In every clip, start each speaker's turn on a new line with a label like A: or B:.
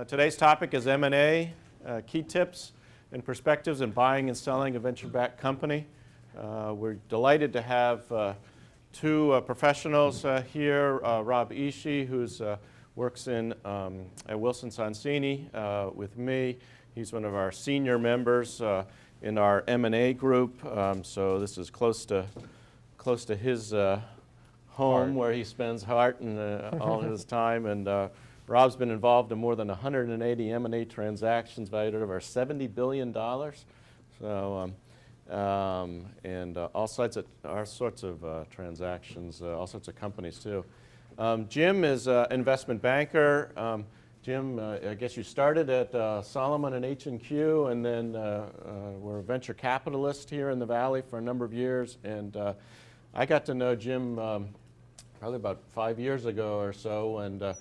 A: Today's topic is M&A, key tips and perspectives in buying and selling a venture-backed company. We're delighted to have two professionals here. Rob Ishii, who works at Wilson Sonsini with me. He's one of our senior members in our M&A group, so this is close to his home, where he spends heart and all his time. And Rob's been involved in more than 180 M&A transactions valued at over $70 billion. So, and all sorts of transactions, all sorts of companies too. Jim is an investment banker. Jim, I guess you started at Solomon and H&Q, and then were a venture capitalist here in the Valley for a number of years. And I got to know Jim probably about 5 years ago or so, and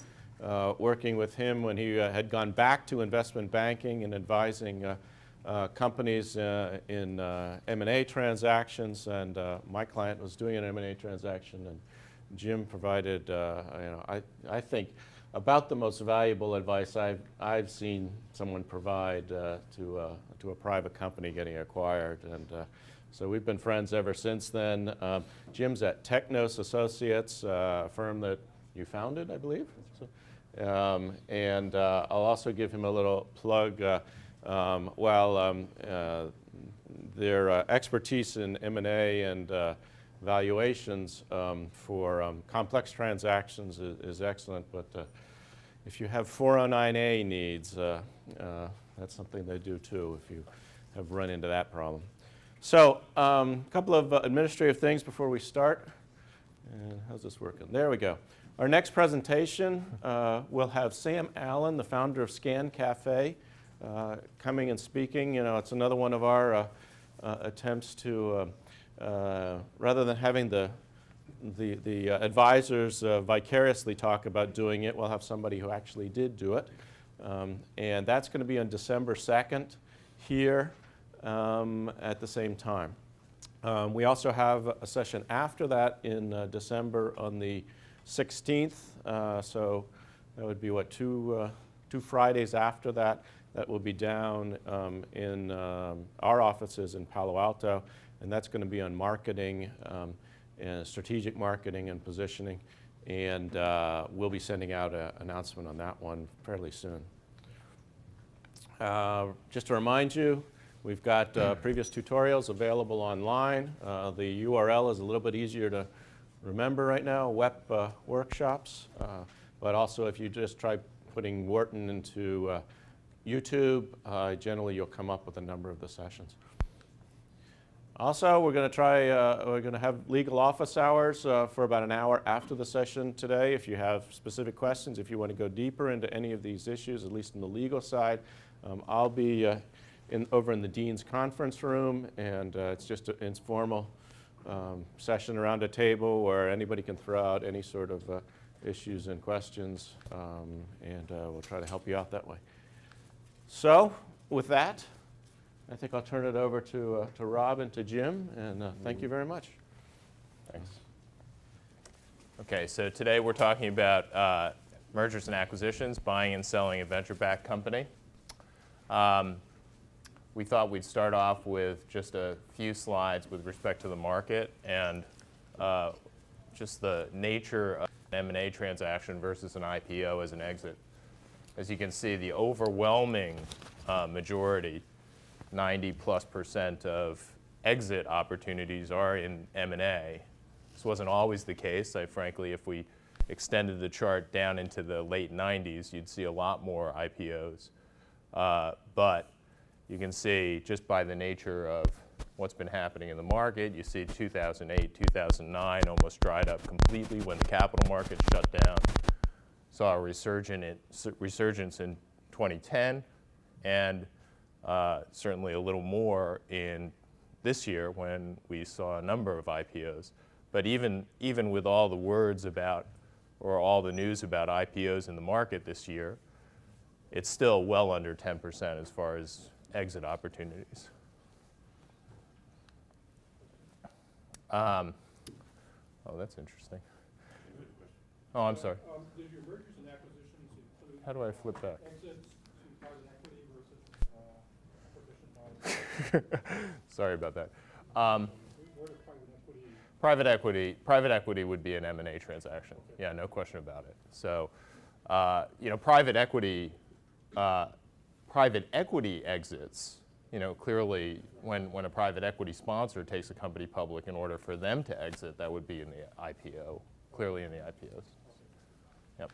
A: working with him when he had gone back to investment banking and advising companies in M&A transactions. And my client was doing an M&A transaction, and Jim provided, I think, about the most valuable advice I've seen someone provide to a private company getting acquired. And so we've been friends ever since then. Jim's at Teknos Associates, a firm that you founded, I believe. And I'll also give him a little plug. Their expertise in M&A and valuations for complex transactions is excellent, but if you have 409A needs, that's something they do too if you have run into that problem. So a couple of administrative things before we start. And how's this working? There we go. Our next presentation, we'll have Sam Allen, the founder of Scan Cafe, coming and speaking. You know, it's another one of our attempts to, rather than having the advisors vicariously talk about doing it, we'll have somebody who actually did do it. And that's going to be on December 2nd here at the same time. We also have a session after that in December on the 16th, so that would be what, two Fridays after that. That will be down in our offices in Palo Alto, and that's going to be on marketing, and strategic marketing and positioning, and we'll be sending out an announcement on that one fairly soon. Just to remind you, we've got previous tutorials available online. The URL is a little bit easier to remember right now, WEP Workshops, but also if you just try putting Wharton into YouTube, generally you'll come up with a number of the sessions. Also, we're going to have legal office hours for about an hour after the session today. If you have specific questions, if you want to go deeper into any of these issues, at least in the legal side, I'll be over in the Dean's conference room, and it's just an informal session around a table where anybody can throw out any sort of issues and questions, and we'll try to help you out that way. So, with that, I think I'll turn it over to Rob and to Jim, and thank you very much.
B: Thanks. Okay, so today we're talking about mergers and acquisitions, buying and selling a venture-backed company. We thought we'd start off with just a few slides with respect to the market and just the nature of an M&A transaction versus an IPO as an exit. As you can see, the overwhelming majority, 90+% of exit opportunities are in M&A. This wasn't always the case. Frankly, if we extended the chart down into the late 90s, you'd see a lot more IPOs. But you can see just by the nature of what's been happening in the market, you see 2008, 2009 almost dried up completely when the capital markets shut down. Saw a resurgence in 2010, and certainly a little more in this year when we saw a number of IPOs. But even with all the words about, or all the news about IPOs in the market this year, it's still well under 10% as far as exit opportunities. Oh, that's interesting. Oh, I'm sorry.
C: Did your mergers and acquisitions include
B: how do I flip back?
C: Exits to private equity versus acquisition by.
B: Sorry about that.
C: Where does private equity?
B: Private equity would be an M&A transaction. Yeah, no question about it. So, private equity exits. Clearly, when a private equity sponsor takes a company public, in order for them to exit, that would be in the IPO. Clearly, in the IPOs. Yep.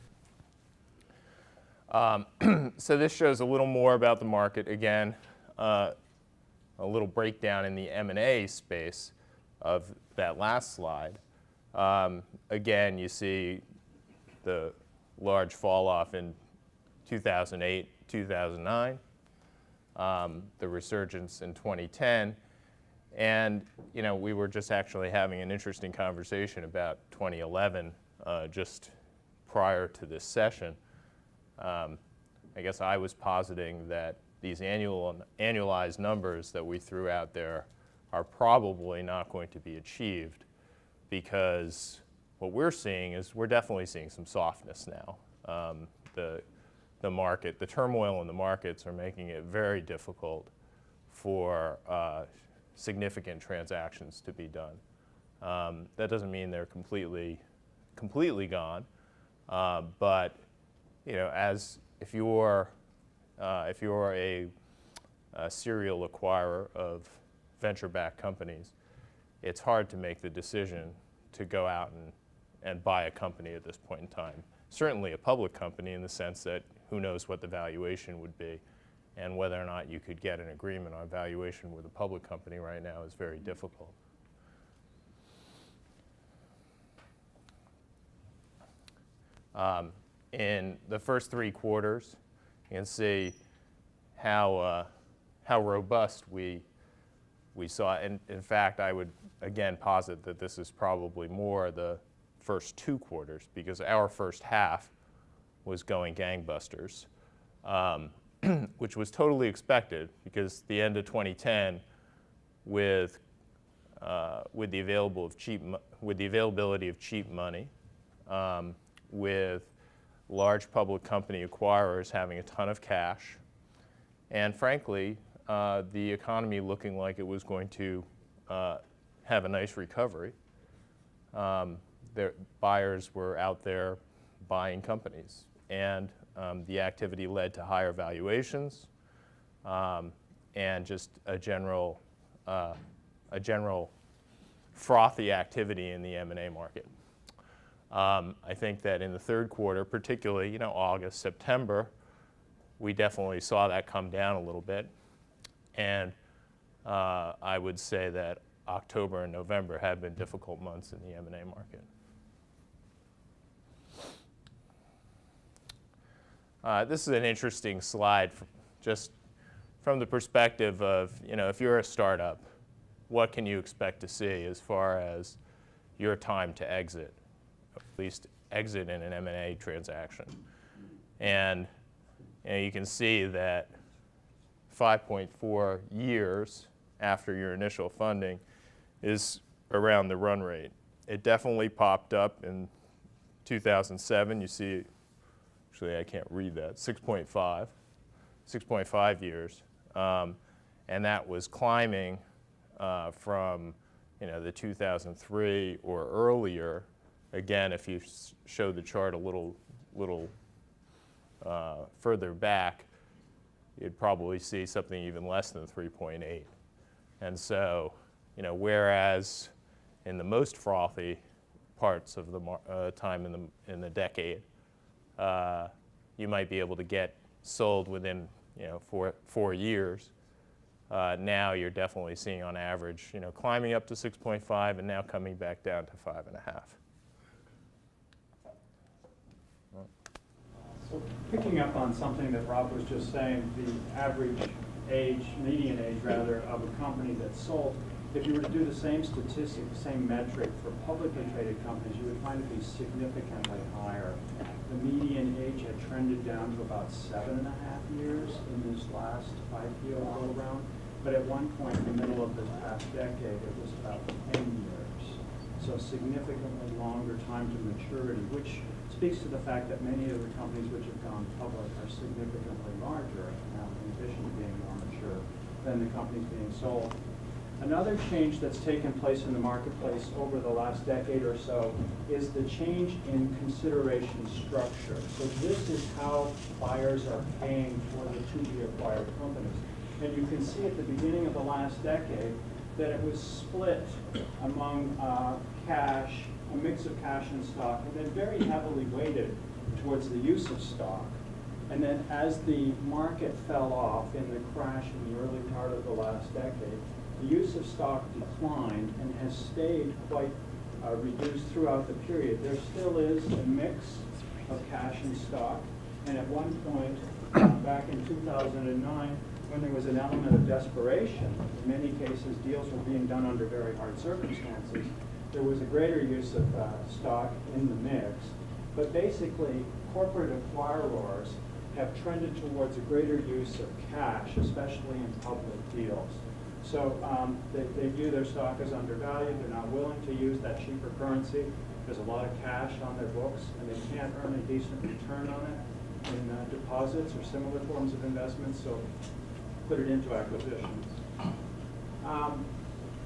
B: So this shows a little more about the market. Again, a little breakdown in the M&A space of that last slide. Again, you see the large fall off in 2008, 2009, the resurgence in 2010, and we were just actually having an interesting conversation about 2011 just prior to this session. I guess I was positing that these annualized numbers that we threw out there are probably not going to be achieved, because what we're seeing is we're definitely seeing some softness now. The market, the turmoil in the markets are making it very difficult for significant transactions to be done. That doesn't mean they're completely gone, but as if you're a serial acquirer of venture-backed companies, it's hard to make the decision to go out and buy a company at this point in time. Certainly a public company, in the sense that who knows what the valuation would be, and whether or not you could get an agreement on valuation with a public company right now is very difficult. In the first 3 quarters, you can see how robust we saw. And in fact, I would again posit that this is probably more the first 2 quarters, because our first half was going gangbusters, which was totally expected, because the end of 2010, with the availability of cheap money, with large public company acquirers having a ton of cash, and frankly, the economy looking like it was going to have a nice recovery. Their buyers were out there buying companies, and the activity led to higher valuations and just a general frothy activity in the M&A market. I think that in the 3rd quarter, particularly August, September, we definitely saw that come down a little bit, and I would say that October and November have been difficult months in the M&A market. This is an interesting slide, just from the perspective of, if you're a startup, what can you expect to see as far as your time to exit, at least exit in an M&A transaction. And you can see that 5.4 years after your initial funding is around the run rate. It definitely popped up in 2007. You see, actually I can't read that, 6.5 years. And that was climbing from the 2003 or earlier. Again, if you show the chart a little further back, you'd probably see something even less than 3.8. And so, whereas in the most frothy parts of the time in the decade, you might be able to get sold within 4 years. Now you're definitely seeing on average, climbing up to 6.5 and now coming back down to 5.5.
C: So picking up on something that Rob was just saying, the average age, median age rather, of a company that's sold, if you were to do the same statistic, same metric for publicly traded companies, you would find it to be significantly higher. The median age had trended down to about 7.5 years in this last IPO go-around, but at one point in the middle of this past decade, it was about 10 years. So significantly longer time to maturity, which speaks to the fact that many of the companies which have gone public are significantly larger, in addition to being more mature, than the companies being sold. Another change that's taken place in the marketplace over the last decade or so is the change in consideration structure. So this is how buyers are paying for the to-be-acquired companies. And you can see at the beginning of the last decade that it was split among cash, a mix of cash and stock, and then very heavily weighted towards the use of stock. And then as the market fell off in the crash in the early part of the last decade, the use of stock declined and has stayed quite reduced throughout the period. There still is a mix of cash and stock, and at one point, back in 2009, when there was an element of desperation, in many cases deals were being done under very hard circumstances, there was a greater use of stock in the mix. But basically, corporate acquirers have trended towards a greater use of cash, especially in public deals. So they view their stock as undervalued. They're not willing to use that cheaper currency. There's a lot of cash on their books, and they can't earn a decent return on it in deposits or similar forms of investments, so put it into acquisitions.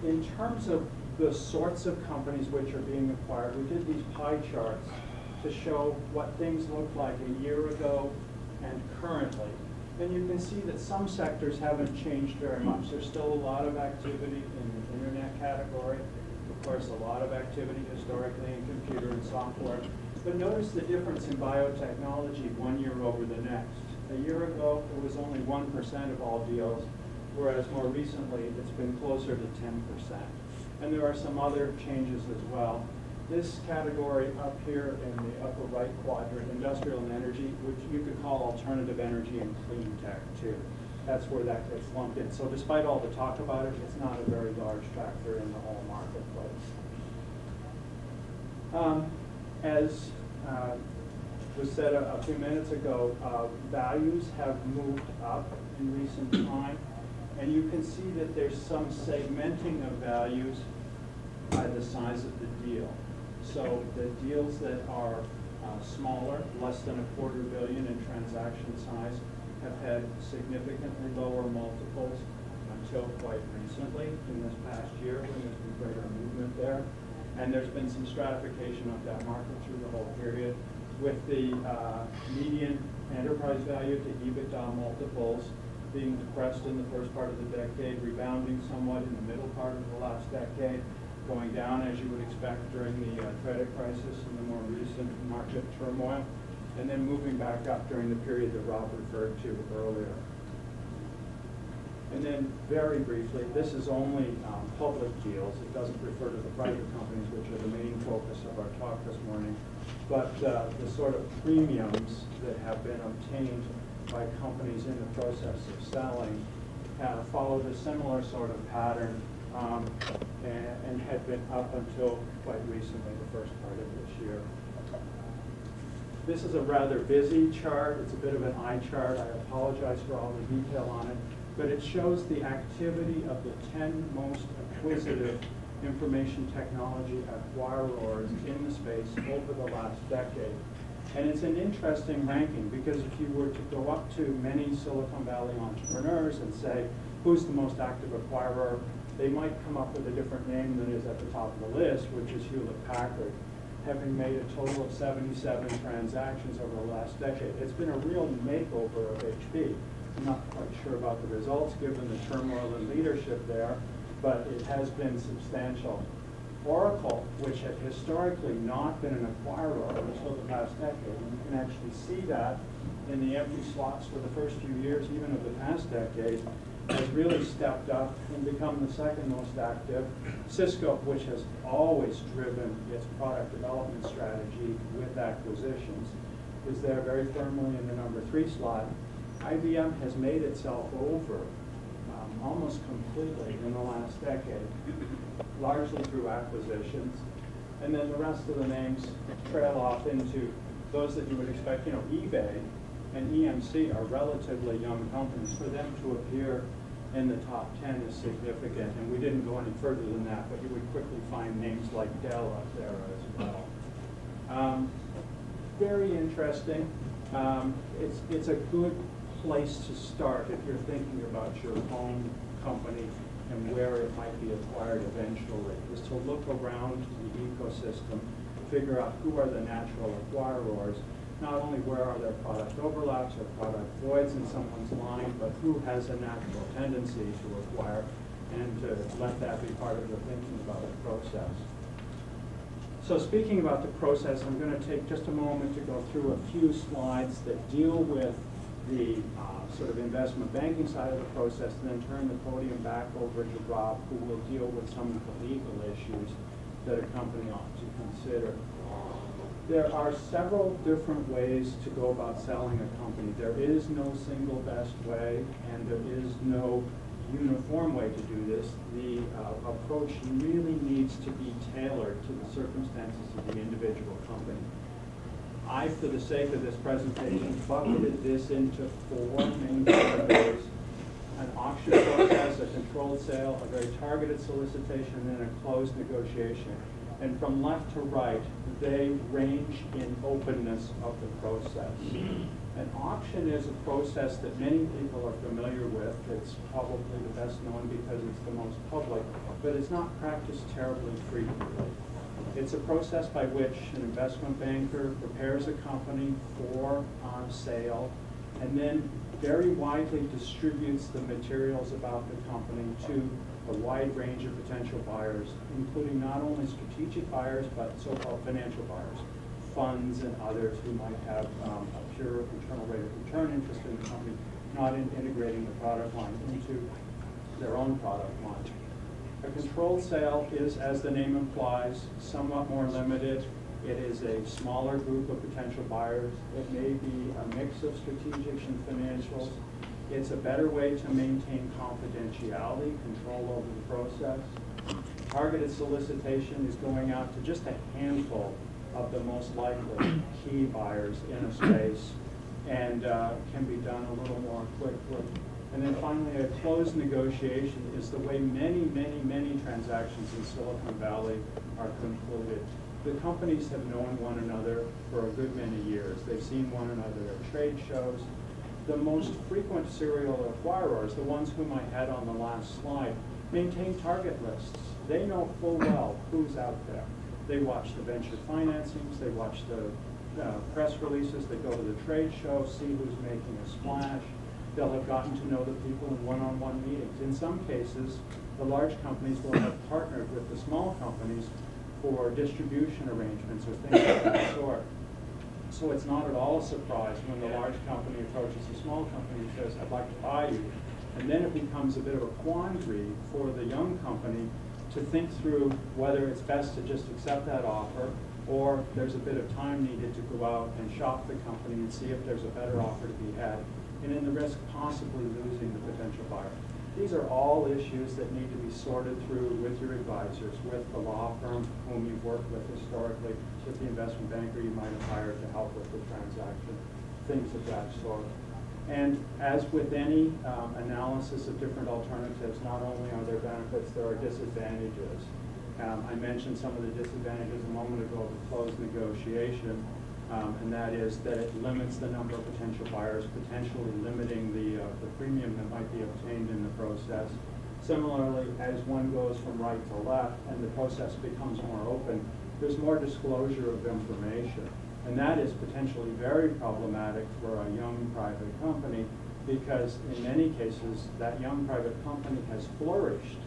C: In terms of the sorts of companies which are being acquired, we did these pie charts to show what things looked like a year ago and currently. And you can see that some sectors haven't changed very much. There's still a lot of activity in the internet category. Of course, a lot of activity historically in computer and software. But notice the difference in biotechnology 1 year over the next. A year ago, it was only 1% of all deals, whereas more recently, it's been closer to 10%. And there are some other changes as well. This category up here in the upper right quadrant, industrial and energy, which you could call alternative energy and clean tech too. That's where that gets lumped in. So despite all the talk about it, it's not a very large factor in the whole marketplace. As was said a few minutes ago, values have moved up in recent time. And you can see that there's some segmenting of values by the size of the deal. So the deals that are smaller, less than $250 million in transaction size, have had significantly lower multiples until quite recently in this past year when there's been greater movement there. And there's been some stratification of that market through the whole period, with the median enterprise value to EBITDA multiples being depressed in the first part of the decade, rebounding somewhat in the middle part of the last decade, going down as you would expect during the credit crisis and the more recent market turmoil, and then moving back up during the period that Rob referred to earlier. And then very briefly, this is only public deals. It doesn't refer to the private companies, which are the main focus of our talk this morning, but the sort of premiums that have been obtained by companies in the process of selling followed a similar sort of pattern and had been up until quite recently, the first part of this year. This is a rather busy chart. It's a bit of an eye chart. I apologize for all the detail on it, but it shows the activity of the 10 most acquisitive information technology acquirers in the space over the last decade. And it's an interesting ranking because if you were to go up to many Silicon Valley entrepreneurs and say, who's the most active acquirer, they might come up with a different name than is at the top of the list, which is Hewlett-Packard, having made a total of 77 transactions over the last decade. It's been a real makeover of HP. I'm not quite sure about the results given the turmoil in leadership there, but it has been substantial. Oracle, which had historically not been an acquirer until the past decade, and you can actually see that in the empty slots for the first few years, even of the past decade, has really stepped up and become the second most active. Cisco, which has always driven its product development strategy with acquisitions, is there very firmly in the number 3 slot. IBM has made itself over almost completely in the last decade, largely through acquisitions. And then the rest of the names trail off into those that you would expect. You know, eBay and EMC are relatively young companies. For them to appear in the top 10 is significant, and we didn't go any further than that, but you would quickly find names like Dell up there as well. very interesting. It's a good place to start if you're thinking about your own company and where it might be acquired eventually, is to look around the ecosystem, figure out who are the natural acquirers, not only where are there product overlaps or product voids in someone's line, but who has a natural tendency to acquire, and to let that be part of your thinking about the process. So speaking about the process, I'm going to take just a moment to go through a few slides that deal with the sort of investment banking side of the process, and then turn the podium back over to Rob, who will deal with some of the legal issues that a company ought to consider. There are several different ways to go about selling a company. There is no single best way, and there is no uniform way to do this. The approach really needs to be tailored to the circumstances of the individual company. I, for the sake of this presentation, bucketed this into four main categories: an auction process, a controlled sale, a very targeted solicitation, and then a closed negotiation. And from left to right, they range in openness of the process. An auction is a process that many people are familiar with. It's probably the best known because it's the most public, but it's not practiced terribly frequently. It's a process by which an investment banker prepares a company for sale, and then very widely distributes the materials about the company to a wide range of potential buyers, including not only strategic buyers, but so-called financial buyers, funds and others who might have a pure internal rate of return interest in the company, not in integrating the product line into their own product line. A controlled sale is, as the name implies, somewhat more limited. It is a smaller group of potential buyers. It may be a mix of strategics and financials. It's a better way to maintain confidentiality, control over the process. Targeted solicitation is going out to just a handful of the most likely key buyers in a space, and can be done a little more quickly. And then finally, a closed negotiation is the way many transactions in Silicon Valley are concluded. The companies have known one another for a good many years. They've seen one another at trade shows. The most frequent serial acquirers, the ones whom I had on the last slide, maintain target lists. They know full well who's out there. They watch the venture financings, they watch the press releases, they go to the trade show, see who's making a splash. They'll have gotten to know the people in one-on-one meetings. In some cases, the large companies will have partnered with the small companies for distribution arrangements or things of that sort. So it's not at all a surprise when the large company approaches the small company and says, I'd like to buy you. And then it becomes a bit of a quandary for the young company to think through whether it's best to just accept that offer, or there's a bit of time needed to go out and shop the company and see if there's a better offer to be had, and in the risk possibly losing the potential buyer. These are all issues that need to be sorted through with your advisors, with the law firm whom you've worked with historically, with the investment banker you might have hired to help with the transaction, things of that sort. And as with any analysis of different alternatives, not only are there benefits, there are disadvantages. I mentioned some of the disadvantages a moment ago of a closed negotiation, and that is that it limits the number of potential buyers, potentially limiting the premium that might be obtained in the process. Similarly, as one goes from right to left and the process becomes more open, there's more disclosure of information. And that is potentially very problematic for a young private company, because in many cases, that young private company has flourished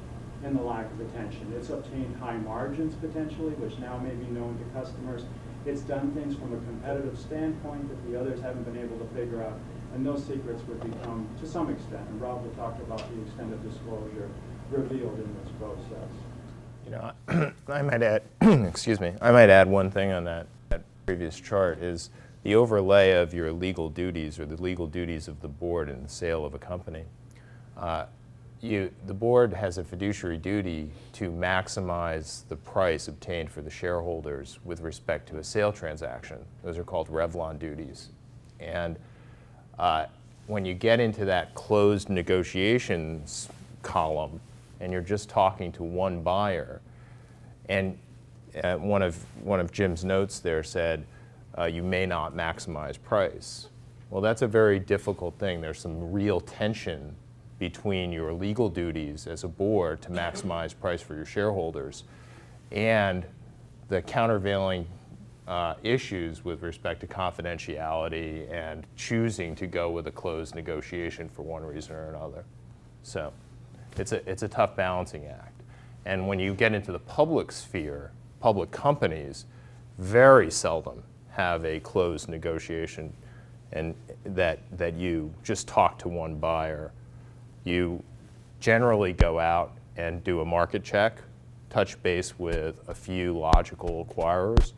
C: in the lack of attention. It's obtained high margins potentially, which now may be known to customers. It's done things from a competitive standpoint that the others haven't been able to figure out, and those secrets would become, to some extent, and Rob will talk about the extent of disclosure, revealed in this process.
B: You know, I might add, excuse me, I might add one thing on that previous chart is the overlay of your legal duties, or the legal duties of the board in the sale of a company. The board has a fiduciary duty to maximize the price obtained for the shareholders with respect to a sale transaction. Those are called Revlon duties. And when you get into that closed negotiations column and you're just talking to one buyer, and one of Jim's notes there said, you may not maximize price. Well, that's a very difficult thing. There's some real tension between your legal duties as a board to maximize price for your shareholders and the countervailing issues with respect to confidentiality and choosing to go with a closed negotiation for one reason or another. So it's a tough balancing act. And when you get into the public sphere, public companies very seldom have a closed negotiation and that you just talk to one buyer. You generally go out and do a market check, touch base with a few logical acquirers,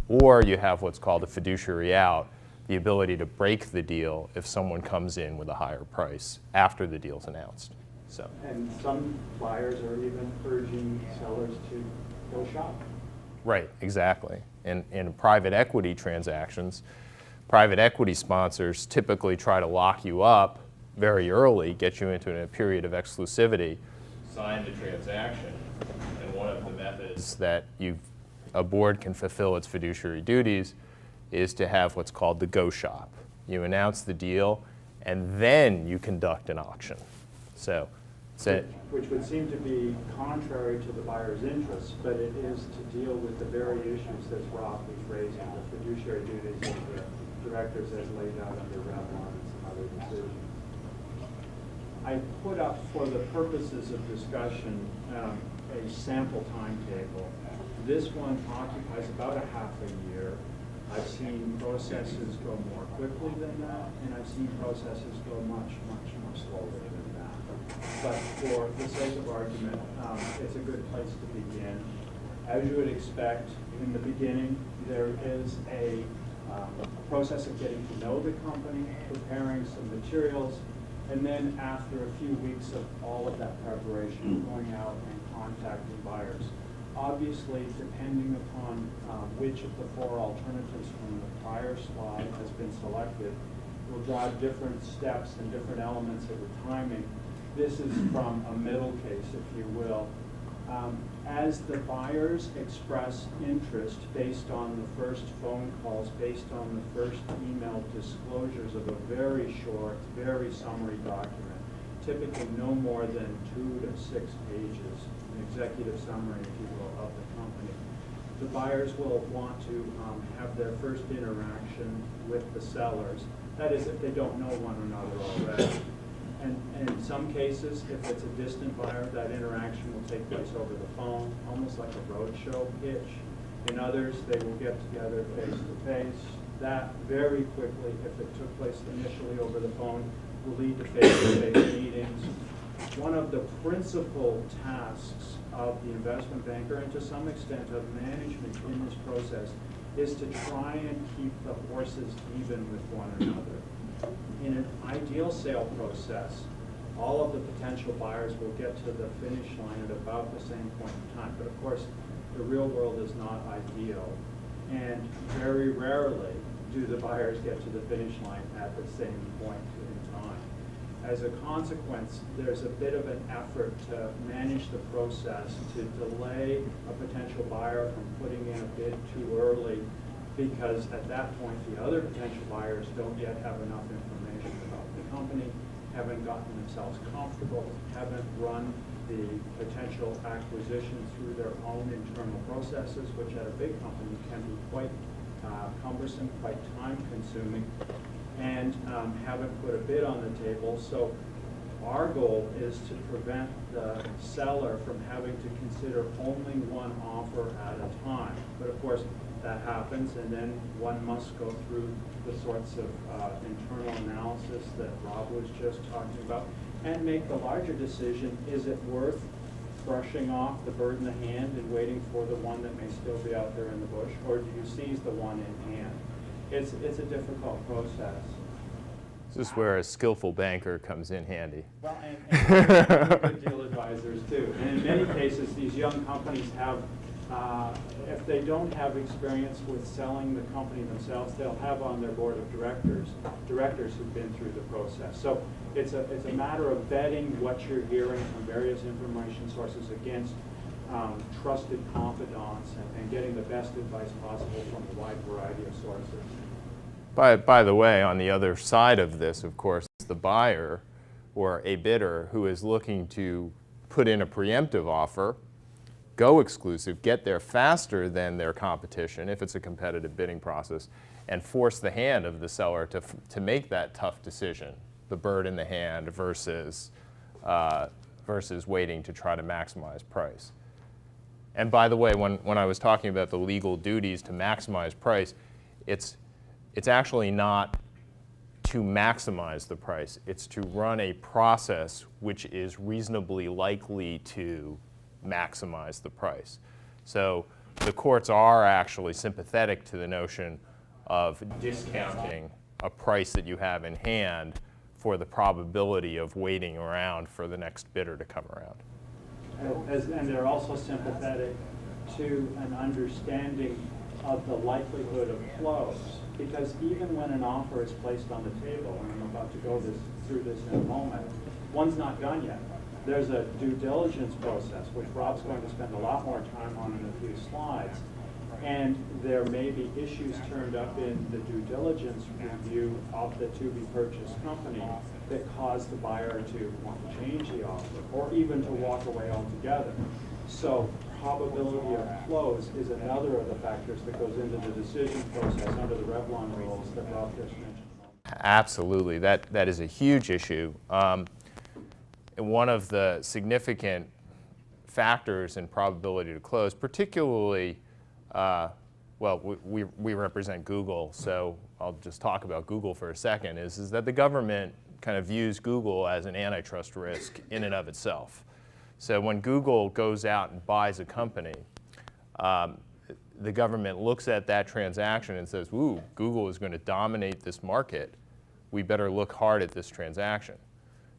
B: or you have what's called a fiduciary out, the ability to break the deal if someone comes in with a higher price after the deal's announced. So.
C: And some buyers are even urging sellers to go shop.
B: Right, exactly. In private equity transactions, private equity sponsors typically try to lock you up very early, get you into a period of exclusivity, sign the transaction, and one of the methods that a board can fulfill its fiduciary duties is to have what's called the go shop. You announce the deal, and then you conduct an auction.
C: Which would seem to be contrary to the buyer's interests, but it is to deal with the very issues that Rob was raising, the fiduciary duties of the directors as laid out under Rev 1 and some other decisions. I put up, for the purposes of discussion, a sample timetable. This one occupies about a half a year. I've seen processes go more quickly than that, and I've seen processes go much, much more slowly than that. But for the sake of argument, it's a good place to begin. As you would expect, in the beginning, there is a process of getting to know the company, preparing some materials, and then after a few weeks of all of that preparation, going out and contacting buyers. Obviously, depending upon which of the four alternatives from the prior slide has been selected, will drive different steps and different elements of the timing. This is from a middle case, if you will. As the buyers express interest based on the first phone calls, based on the first email disclosures of a very short, very summary document, typically no more than 2 to 6 pages, an executive summary, if you will, of the company. The buyers will want to have their first interaction with the sellers. That is, if they don't know one another already. And in some cases, if it's a distant buyer, that interaction will take place over the phone, almost like a roadshow pitch. In others, they will get together face-to-face. That very quickly, if it took place initially over the phone, will lead to face-to-face meetings. One of the principal tasks of the investment banker, and to some extent of management in this process, is to try and keep the horses even with one another. In an ideal sale process, all of the potential buyers will get to the finish line at about the same point in time. But of course, the real world is not ideal. And very rarely do the buyers get to the finish line at the same point in time. As a consequence, there's a bit of an effort to manage the process to delay a potential buyer from putting in a bid too early, because at that point, the other potential buyers don't yet have enough information about the company, haven't gotten themselves comfortable, haven't run the potential acquisition through their own internal processes, which at a big company can be quite cumbersome, quite time-consuming, and haven't put a bid on the table. So our goal is to prevent the seller from having to consider only one offer at a time. But of course, that happens, and then one must go through the sorts of internal analysis that Rob was just talking about, and make the larger decision: is it worth brushing off the bird in the hand and waiting for the one that may still be out there in the bush, or do you seize the one in hand? It's a difficult process.
B: This is where a skillful banker comes in handy.
C: Well, and good deal advisors too. And in many cases, these young companies have, if they don't have experience with selling the company themselves, they'll have on their board of directors who've been through the process. So it's a matter of vetting what you're hearing from various information sources against trusted confidants and getting the best advice possible from a wide variety of sources.
B: By the way, on the other side of this, of course, is the buyer or a bidder who is looking to put in a preemptive offer, go exclusive, get there faster than their competition if it's a competitive bidding process, and force the hand of the seller to make that tough decision, the bird in the hand versus waiting to try to maximize price. And by the way, when I was talking about the legal duties to maximize price, it's actually not to maximize the price. It's to run a process which is reasonably likely to maximize the price. So the courts are actually sympathetic to the notion of discounting a price that you have in hand for the probability of waiting around for the next bidder to come around.
C: And they're also sympathetic to an understanding of the likelihood of flows. Because even when an offer is placed on the table, and I'm about to go through this in a moment, one's not done yet. There's a due diligence process, which Rob's going to spend a lot more time on in a few slides. And there may be issues turned up in the due diligence review of the to-be-purchased company that cause the buyer to want to change the offer or even to walk away altogether. So probability of flows is another of the factors that goes into the decision process under the Revlon rules that Rob just mentioned.
B: Absolutely. That is a huge issue. And one of the significant factors in probability to close, particularly, well, we represent Google, so I'll just talk about Google for a second, is that the government kind of views Google as an antitrust risk in and of itself. So when Google goes out and buys a company, the government looks at that transaction and says, ooh, Google is going to dominate this market. We better look hard at this transaction.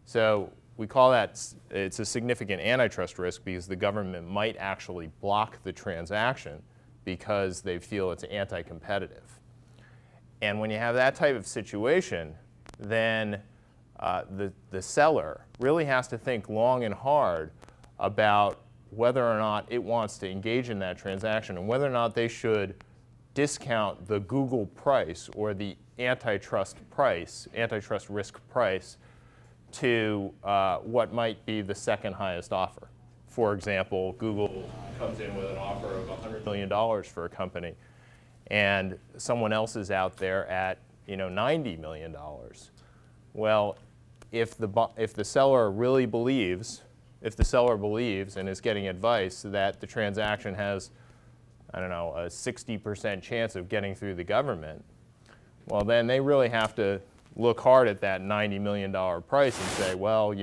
B: So we call that, it's a significant antitrust risk because the government might actually block the transaction because they feel it's anti-competitive. And when you have that type of situation, then the seller really has to think long and hard about whether or not it wants to engage in that transaction and whether or not they should discount the Google price or the antitrust risk price to what might be the second highest offer. For example, Google comes in with an offer of $100 million for a company, and someone else is out there at $90 million. Well, if the seller really believes, and is getting advice that the transaction has, I don't know, a 60% chance of getting through the government, well, then they really have to look hard at that $90 million price and say, well,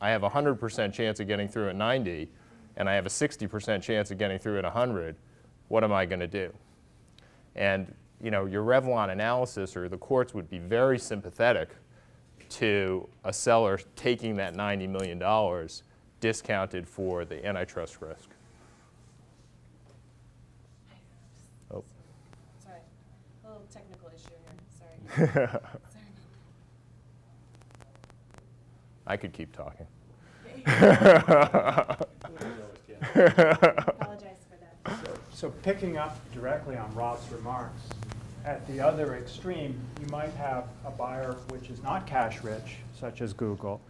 B: I have a 100% chance of getting through at 90, and I have a 60% chance of getting through at 100. What am I going to do? And your Revlon analysis, or the courts, would be very sympathetic to a seller taking that $90 million discounted for the antitrust risk. Oh.
D: Sorry, a little technical issue here. Sorry. Sorry.
B: I could keep talking.
D: Apologize for that.
C: So picking up directly on Rob's remarks, at the other extreme, you might have a buyer which is not cash rich, such as Google.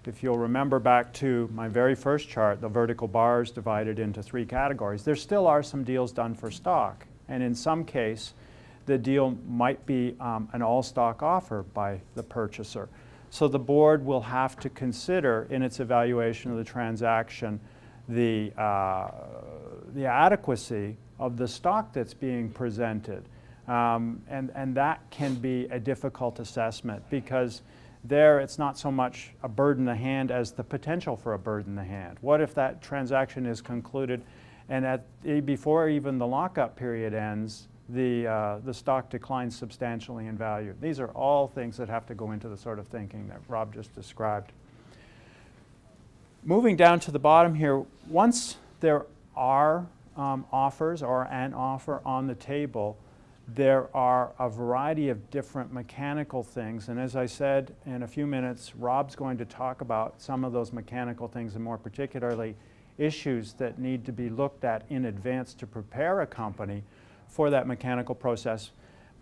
C: If you'll remember back to my very first chart, the vertical bars divided into 3 categories, there still are some deals done for stock. And in some case, the deal might be an all-stock offer by the purchaser. So the board will have to consider in its evaluation of the transaction the adequacy of the stock that's being presented. And that can be a difficult assessment because there it's not so much a bird in the hand as the potential for a bird in the hand. What if that transaction is concluded and before even the lockup period ends, the stock declines substantially in value? These are all things that have to go into the sort of thinking that Rob just described. Moving down to the bottom here, once there are offers or an offer on the table, there are a variety of different mechanical things. And as I said, in a few minutes, Rob's going to talk about some of those mechanical things and more particularly issues that need to be looked at in advance to prepare a company for that mechanical process.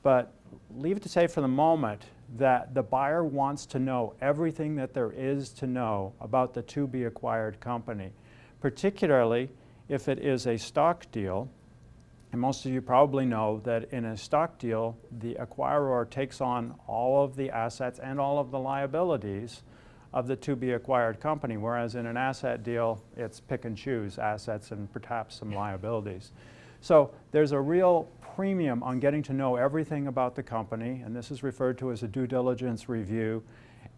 C: But leave it to say for the moment that the buyer wants to know everything that there is to know about the to-be acquired company, particularly if it is a stock deal. And most of you probably know that in a stock deal, the acquirer takes on all of the assets and all of the liabilities of the to-be acquired company, whereas in an asset deal, it's pick and choose assets and perhaps some liabilities. So there's a real premium on getting to know everything about the company, and this is referred to as a due diligence review.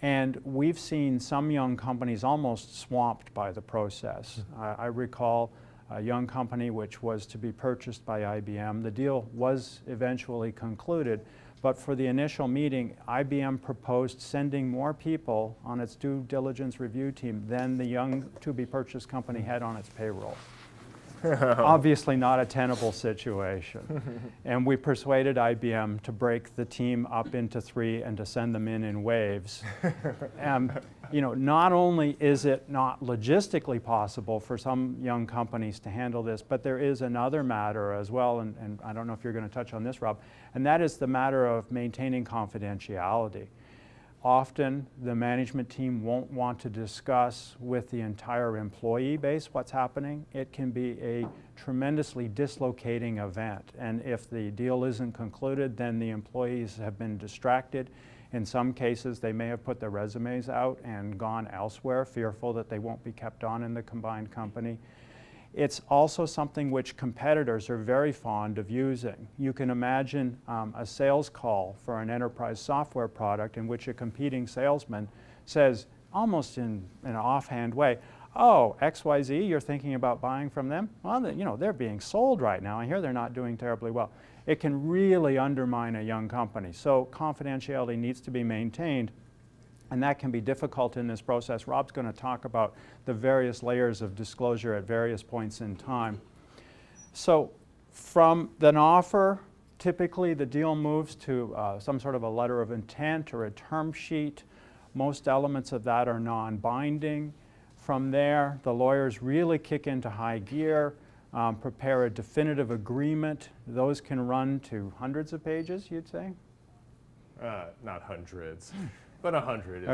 C: And we've seen some young companies almost swamped by the process. I recall a young company which was to be purchased by IBM. The deal was eventually concluded, but for the initial meeting, IBM proposed sending more people on its due diligence review team than the young to-be purchased company had on its payroll. Obviously not a tenable situation. And we persuaded IBM to break the team up into 3 and to send them in waves. You know, not only is it not logistically possible for some young companies to handle this, but there is another matter as well, and I don't know if you're going to touch on this, Rob, and that is the matter of maintaining confidentiality. Often the management team won't want to discuss with the entire employee base what's happening. It can be a tremendously dislocating event, and if the deal isn't concluded, then the employees have been distracted. In some cases, they may have put their resumes out and gone elsewhere, fearful that they won't be kept on in the combined company. It's also something which competitors are very fond of using. You can imagine a sales call for an enterprise software product in which a competing salesman says, almost in an offhand way, "Oh, XYZ, you're thinking about buying from them? Well, you know, they're being sold right now. I hear they're not doing terribly well." It can really undermine a young company. So confidentiality needs to be maintained. And that can be difficult in this process. Rob's going to talk about the various layers of disclosure at various points in time. So from an offer, typically the deal moves to some sort of a letter of intent or a term sheet. Most elements of that are non-binding. From there, the lawyers really kick into high gear, prepare a definitive agreement. Those can run to hundreds of pages, you'd say?
B: Not hundreds. But 100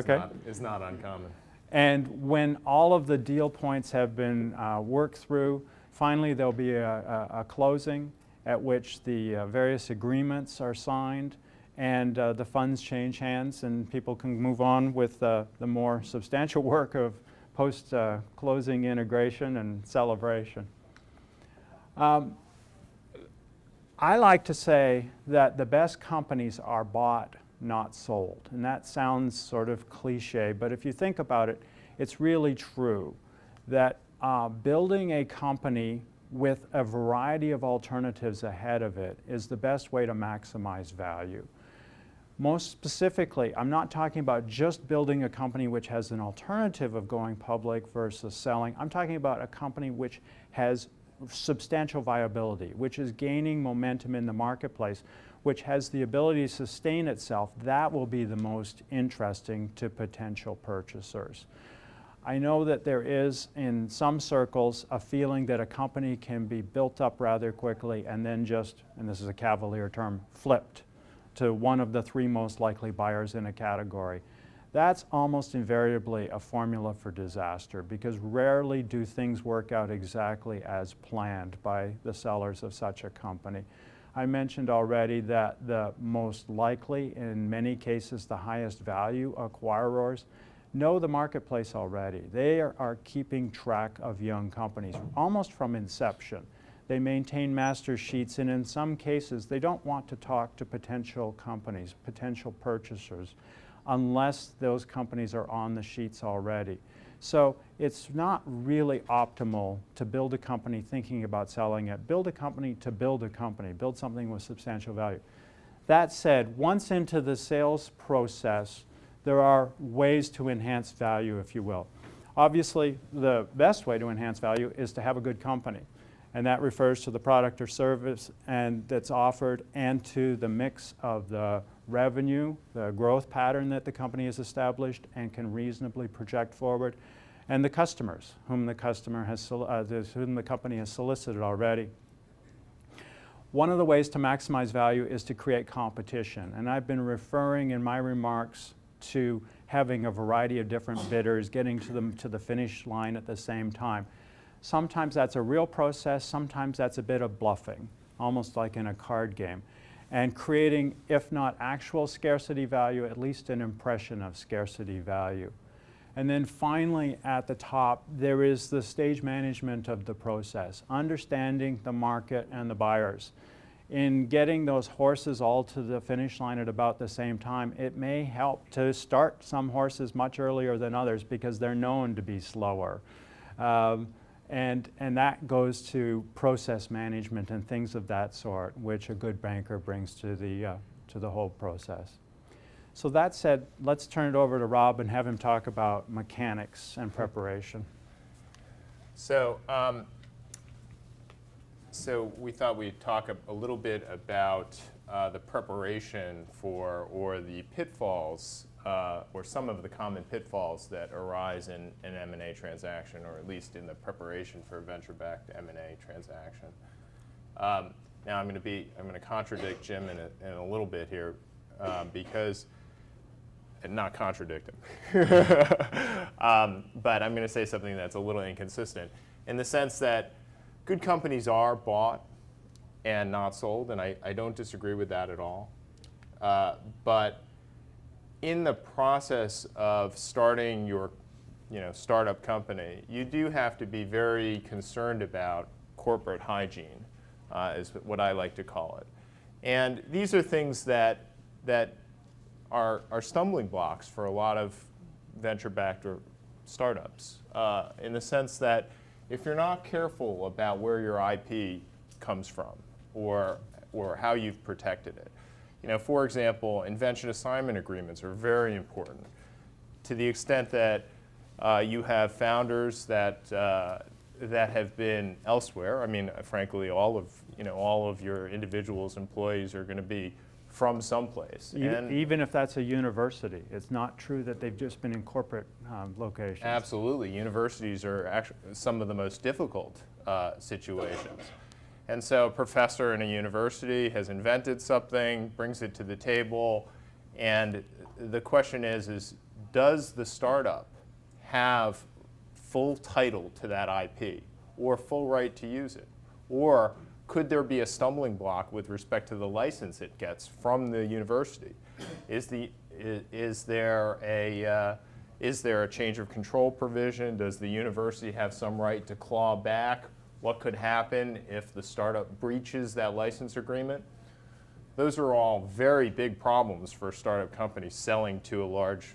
B: is not uncommon.
C: And when all of the deal points have been worked through, finally there'll be a closing at which the various agreements are signed and the funds change hands and people can move on with the more substantial work of post-closing integration and celebration. I like to say that the best companies are bought, not sold. And that sounds sort of cliche, but if you think about it, it's really true that building a company with a variety of alternatives ahead of it is the best way to maximize value. Most specifically, I'm not talking about just building a company which has an alternative of going public versus selling. I'm talking about a company which has substantial viability, which is gaining momentum in the marketplace, which has the ability to sustain itself. That will be the most interesting to potential purchasers. I know that there is, in some circles, a feeling that a company can be built up rather quickly and then just, and this is a cavalier term, flipped to one of the 3 most likely buyers in a category. That's almost invariably a formula for disaster because rarely do things work out exactly as planned by the sellers of such a company. I mentioned already that the most likely, in many cases the highest value acquirers, know the marketplace already. They are keeping track of young companies almost from inception. They maintain master sheets, and in some cases they don't want to talk to potential companies, potential purchasers, unless those companies are on the sheets already. So it's not really optimal to build a company thinking about selling it. Build a company to build a company. Build something with substantial value. That said, once into the sales process, there are ways to enhance value, if you will. Obviously, the best way to enhance value is to have a good company. And that refers to the product or service that's offered and to the mix of the revenue, the growth pattern that the company has established and can reasonably project forward, and the customers, whom the company has solicited already. One of the ways to maximize value is to create competition, and I've been referring in my remarks to having a variety of different bidders, getting to the finish line at the same time. Sometimes that's a real process, sometimes that's a bit of bluffing, almost like in a card game, and creating, if not actual scarcity value, at least an impression of scarcity value. And then finally, at the top, there is the stage management of the process, understanding the market and the buyers. In getting those horses all to the finish line at about the same time, it may help to start some horses much earlier than others because they're known to be slower. And that goes to process management and things of that sort, which a good banker brings to the whole process. So that said, let's turn it over to Rob and have him talk about mechanics and preparation.
B: So, so we thought we'd talk a little bit about the preparation for, or the pitfalls, or some of the common pitfalls that arise in an M&A transaction, or at least in the preparation for a venture-backed M&A transaction. Now I'm going to contradict Jim in a little bit here, because. And not contradict him. But I'm going to say something that's a little inconsistent in the sense that good companies are bought and not sold, and I don't disagree with that at all. But in the process of starting your startup company, you do have to be very concerned about corporate hygiene, is what I like to call it. And these are things that are stumbling blocks for a lot of venture-backed or startups, in the sense that if you're not careful about where your IP comes from or how you've protected it. For example, invention assignment agreements are very important to the extent that you have founders that have been elsewhere. I mean, frankly, all of your individuals, employees are going to be from someplace.
C: Even if that's a university, it's not true that they've just been in corporate locations.
B: Absolutely. Universities are actually some of the most difficult situations. And so a professor in a university has invented something, brings it to the table, and the question is does the startup have full title to that IP or full right to use it? Or could there be a stumbling block with respect to the license it gets from the university? Is there a change of control provision? Does the university have some right to claw back? What could happen if the startup breaches that license agreement? Those are all very big problems for startup companies selling to a large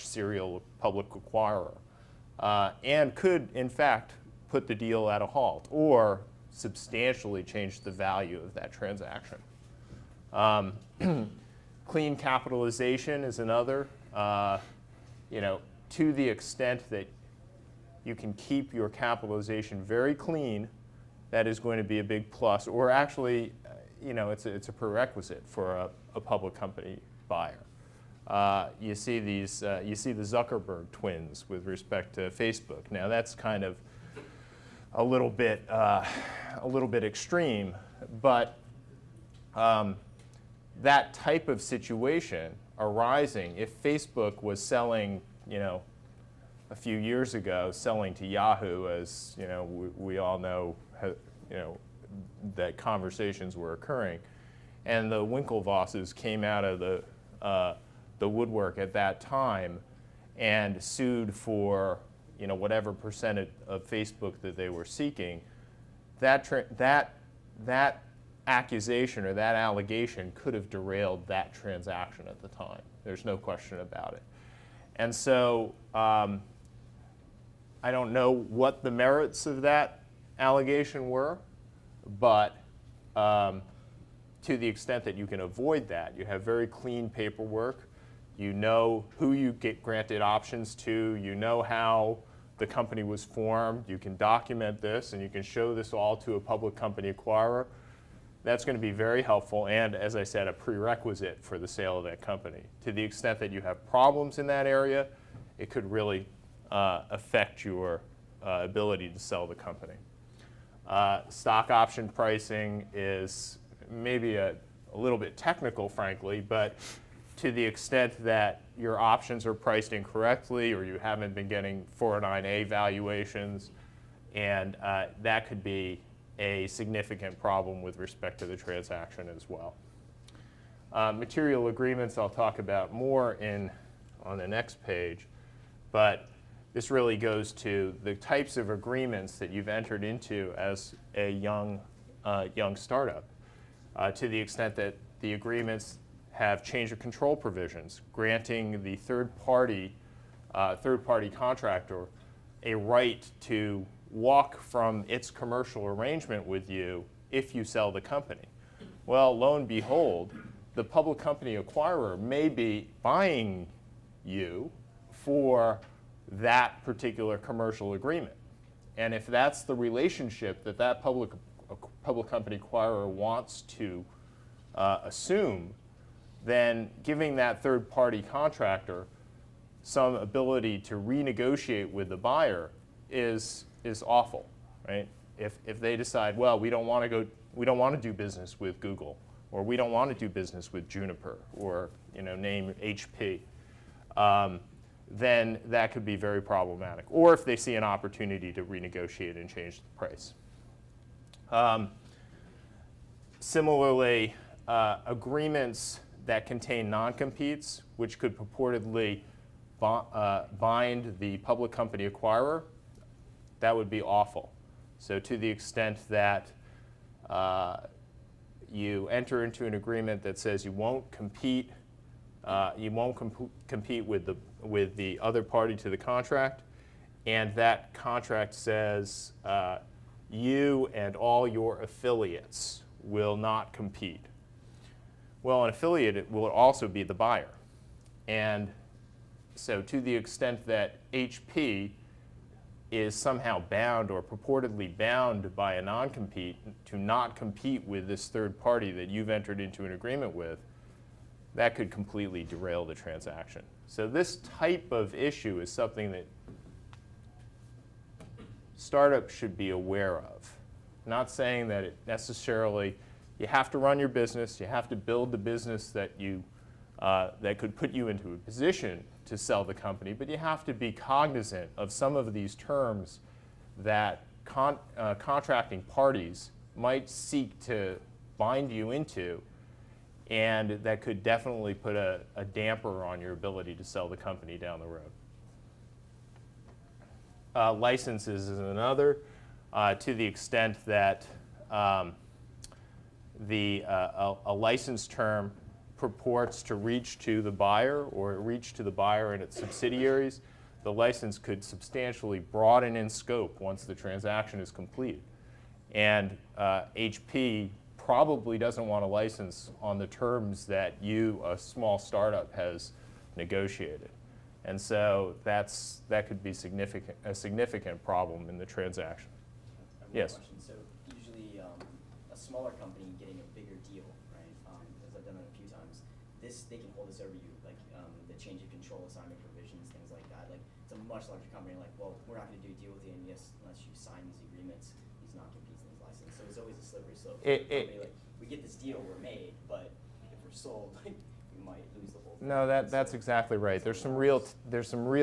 B: serial public acquirer, and could, in fact, put the deal at a halt or substantially change the value of that transaction. Clean capitalization is another. To the extent that you can keep your capitalization very clean, that is going to be a big plus. Or actually, it's a prerequisite for a public company buyer. You see the Zuckerberg twins with respect to Facebook. Now that's kind of a little bit extreme, but that type of situation arising, if Facebook was selling, a few years ago, selling to Yahoo, as we all know, that conversations were occurring, and the Winklevosses came out of the woodwork at that time and sued for whatever percentage of Facebook that they were seeking, that accusation or that allegation could have derailed that transaction at the time. There's no question about it. And so I don't know what the merits of that allegation were, but to the extent that you can avoid that, you have very clean paperwork, you know who you get granted options to, you know how the company was formed, you can document this, and you can show this all to a public company acquirer. That's going to be very helpful and, as I said, a prerequisite for the sale of that company. To the extent that you have problems in that area, it could really affect your ability to sell the company. Stock option pricing is maybe a little bit technical, frankly, but to the extent that your options are priced incorrectly or you haven't been getting 409A valuations, and that could be a significant problem with respect to the transaction as well. Material agreements I'll talk about more on the next page, but this really goes to the types of agreements that you've entered into as a young startup, to the extent that the agreements have change of control provisions, granting the third-party contractor a right to walk from its commercial arrangement with you if you sell the company. Well, lo and behold, the public company acquirer may be buying you for that particular commercial agreement. And if that's the relationship that that public company acquirer wants to assume, then giving that third-party contractor some ability to renegotiate with the buyer is awful, right? If they decide, well, we don't want to do business with Google, or we don't want to do business with Juniper, or name HP, then that could be very problematic. Or if they see an opportunity to renegotiate and change the price. Similarly, agreements that contain non-competes, which could purportedly bind the public company acquirer, that would be awful. So to the extent that you enter into an agreement that says you won't compete with the other party to the contract, and that contract says you and all your affiliates will not compete. Well, an affiliate will also be the buyer. And so to the extent that HP is somehow bound or purportedly bound by a non-compete to not compete with this third party that you've entered into an agreement with, that could completely derail the transaction. So this type of issue is something that startups should be aware of. I'm not saying that it necessarily, you have to run your business, you have to build the business that could put you into a position to sell the company, but you have to be cognizant of some of these terms that contracting parties might seek to bind you into, and that could definitely put a damper on your ability to sell the company down the road. Licenses is another, to the extent that a license term purports to reach to the buyer or reach to the buyer and its subsidiaries, the license could substantially broaden in scope once the transaction is complete. And HP probably doesn't want a license on the terms that you, a small startup, has negotiated. And so that could be a significant problem in the transaction. Yes?
E: Question. So usually a smaller company getting a bigger deal, right, as I've done it a few times, they can hold this over you, like the change of control assignment provisions, things like that. Like it's a much larger company, like, well, we're not going to do a deal with you unless you sign these agreements, these non-competes, these licenses. So it's always a slippery slope. Like, we get this deal, we're made, but if we're sold, like, we might lose the whole thing.
B: No, that's exactly right. There's some real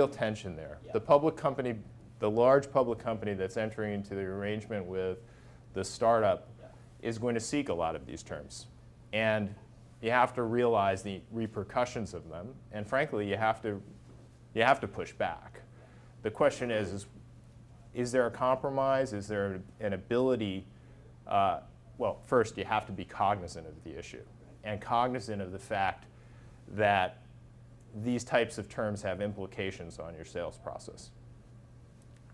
B: tension there.
E: Yeah.
B: The large public company that's entering into the arrangement with the startup is going to seek a lot of these terms. And you have to realize the repercussions of them. And frankly, you have to push back. The question is there a compromise? Is there an ability? Well, first, you have to be cognizant of the issue and cognizant of the fact that these types of terms have implications on your sales process.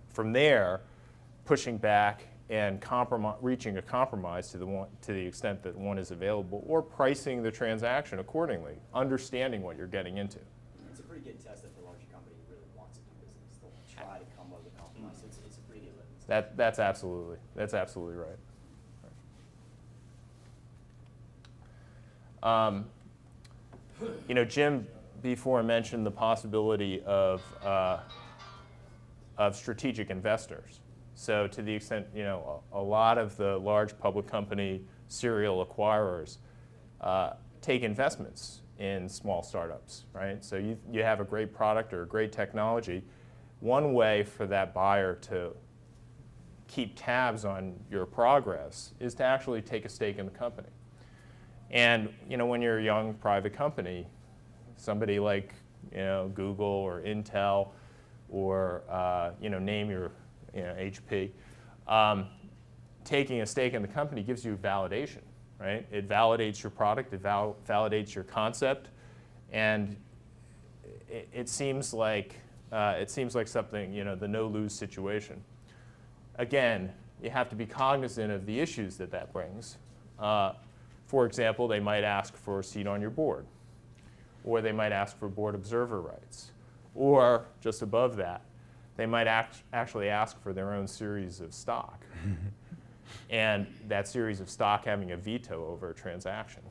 B: From there, pushing back and reaching a compromise to the extent that one is available, or pricing the transaction accordingly, understanding what you're getting into.
E: It's a pretty good test if the larger company really wants to do business. They'll try to come up with a compromise. So it's a pretty good litmus.
B: That's absolutely right. Jim before mentioned the possibility of of strategic investors. So to the extent, you know, a lot of the large public company serial acquirers take investments in small startups, right? So you have a great product or a great technology. One way for that buyer to keep tabs on your progress is to actually take a stake in the company. And you know, when you're a young private company, somebody like, you know, Google or Intel or you know, name your, you know, HP, taking a stake in the company gives you validation, right? It validates your product, it validates your concept, and it seems like something, you know, the no-lose situation. Again, you have to be cognizant of the issues that that brings. For example, they might ask for a seat on your board, or they might ask for board observer rights, or just above that, they might actually ask for their own series of stock, and that series of stock having a veto over a transaction.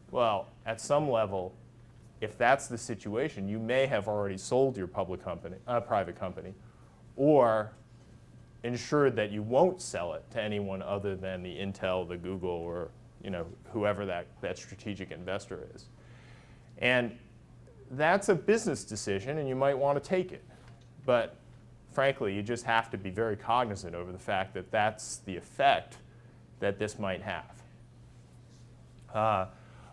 B: Well, at some level, if that's the situation, you may have already sold your private company, or ensured that you won't sell it to anyone other than the Intel, the Google, or you know, whoever that strategic investor is. And that's a business decision, and you might want to take it. But frankly, you just have to be very cognizant over the fact that that's the effect that this might have.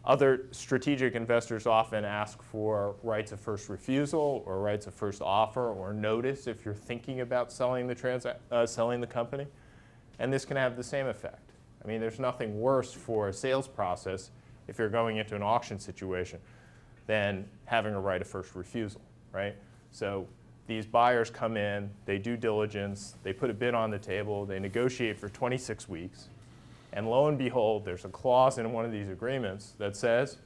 B: Other strategic investors often ask for rights of first refusal or rights of first offer or notice if you're thinking about selling the company. And this can have the same effect. I mean, there's nothing worse for a sales process if you're going into an auction situation than having a right of first refusal, right? So these buyers come in, they do diligence, they put a bid on the table, they negotiate for 26 weeks, and lo and behold, there's a clause in one of these agreements that says,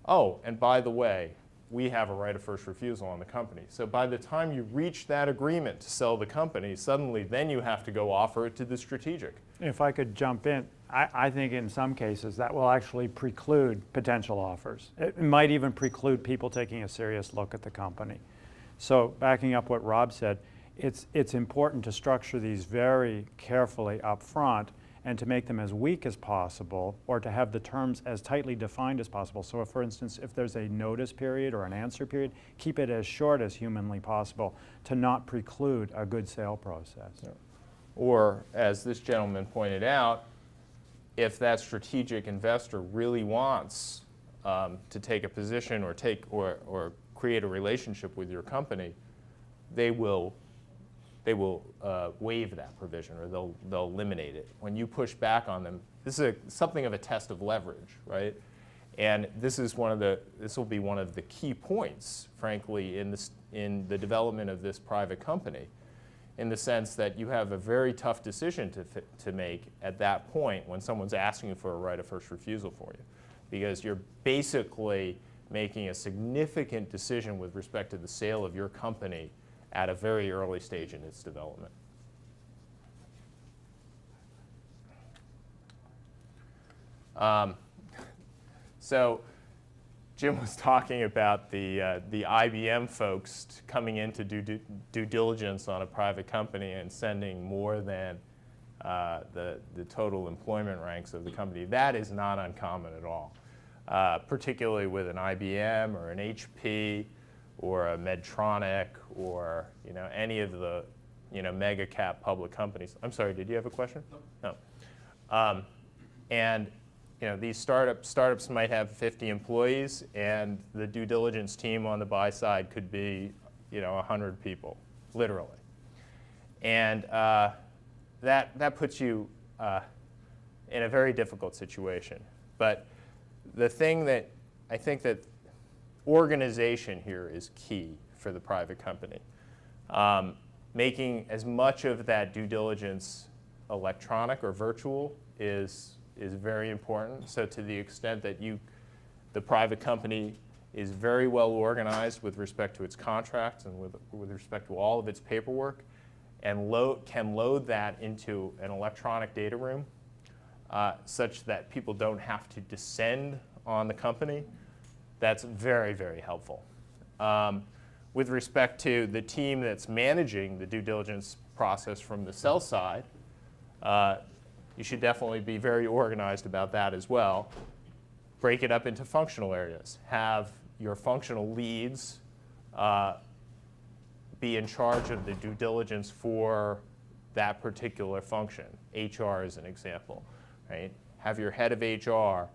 B: oh, and by the way, we have a right of first refusal on the company. So by the time you reach that agreement to sell the company, suddenly then you have to go offer it to the strategic.
C: If I could jump in, I think in some cases that will actually preclude potential offers. It might even preclude people taking a serious look at the company. So backing up what Rob said, it's important to structure these very carefully up front and to make them as weak as possible, or to have the terms as tightly defined as possible. So if, for instance, if there's a notice period or an answer period, keep it as short as humanly possible to not preclude a good sale process.
B: Yeah. Or, as this gentleman pointed out, if that strategic investor really wants to take a position or create a relationship with your company, they will waive that provision, or they'll eliminate it. When you push back on them, this is something of a test of leverage, right? And this will be one of the key points, frankly, in the development of this private company, in the sense that you have a very tough decision to make at that point when someone's asking for a right of first refusal for you, because you're basically making a significant decision with respect to the sale of your company at a very early stage in its development. So Jim was talking about the IBM folks coming in to do due diligence on a private company and sending more than the total employment ranks of the company. That is not uncommon at all, particularly with an IBM or an HP or a Medtronic, or any of the mega cap public companies. I'm sorry, did you have a question? No. And these startups might have 50 employees, and the due diligence team on the buy side could be 100 people, literally. And that puts you in a very difficult situation. But the thing that I think that organization here is key for the private company. Making as much of that due diligence electronic or virtual is very important. So to the extent that the private company is very well organized with respect to its contracts and with respect to all of its paperwork, and can load that into an electronic data room such that people don't have to descend on the company, that's very, very helpful. with respect to the team that's managing the due diligence process from the sell side, you should definitely be very organized about that as well. Break it up into functional areas. Have your functional leads be in charge of the due diligence for that particular function. HR is an example, right? Have your head of HR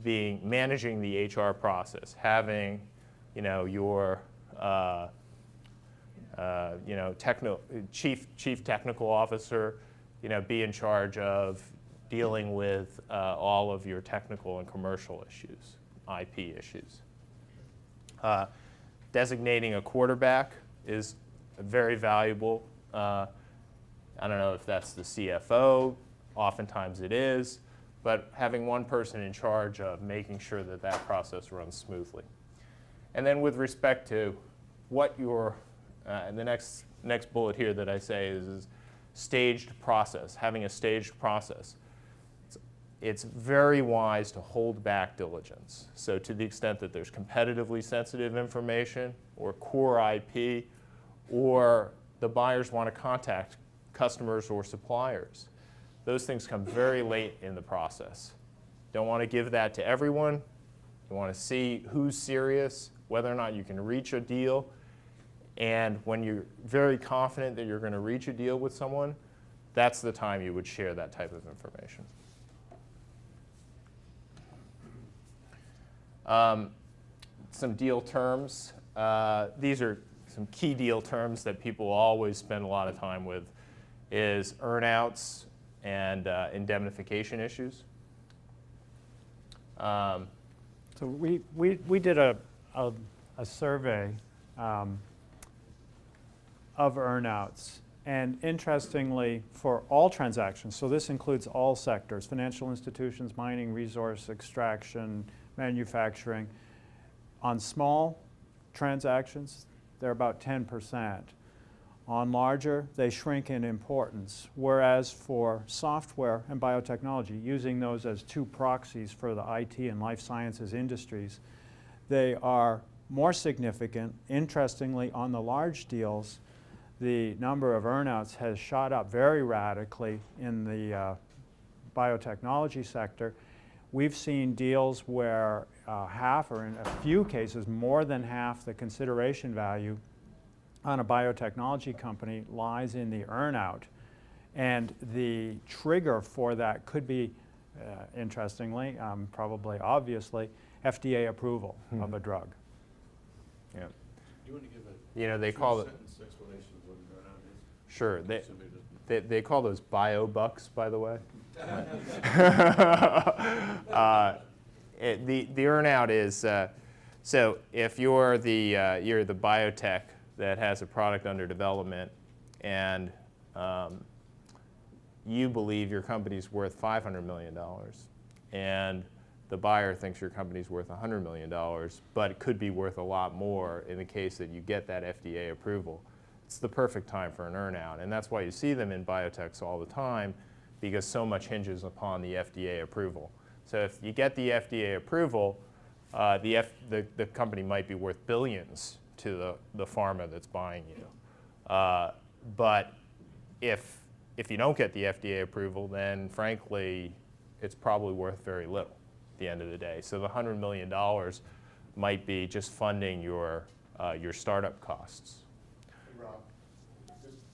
B: managing the HR process, having, your chief technical officer, be in charge of dealing with all of your technical and commercial issues, IP issues. Designating a quarterback is very valuable. I don't know if that's the CFO, oftentimes it is, but having one person in charge of making sure that that process runs smoothly. And then with respect to what your, and the next bullet here that I say is staged process, having a staged process. It's very wise to hold back diligence. So to the extent that there's competitively sensitive information or core IP, or the buyers want to contact customers or suppliers, those things come very late in the process. Don't want to give that to everyone. You want to see who's serious, whether or not you can reach a deal. And when you're very confident that you're going to reach a deal with someone, that's the time you would share that type of information. Some deal terms. These are some key deal terms that people always spend a lot of time with, is earnouts and indemnification issues.
C: So we did a survey of earnouts, and interestingly, for all transactions, so this includes all sectors, financial institutions, mining, resource extraction, manufacturing. On small transactions, they're about 10%. On larger, they shrink in importance, whereas for software and biotechnology, using those as two proxies for the IT and life sciences industries, they are more significant. Interestingly, on the large deals, the number of earnouts has shot up very radically in the biotechnology sector. We've seen deals where half, or in a few cases, more than half the consideration value on a biotechnology company lies in the earnout. And the trigger for that could be, interestingly, probably obviously, FDA approval of a drug.
B: Yeah.
F: You want to give a
B: they call it.
F: sentence explanation of what an earnout is?
B: Sure.
F: So
B: They call those bio bucks, by the way. The earnout is so if you're the biotech that has a product under development, and you believe your company's worth $500 million, and the buyer thinks your company's worth $100 million, but it could be worth a lot more in the case that you get that FDA approval. It's the perfect time for an earnout, and that's why you see them in biotechs all the time, because so much hinges upon the FDA approval. So if you get the FDA approval, the company might be worth billions to the pharma that's buying you. But if you don't get the FDA approval, then frankly, it's probably worth very little at the end of the day. So the $100 million might be just funding your startup costs.
G: Hey Rob,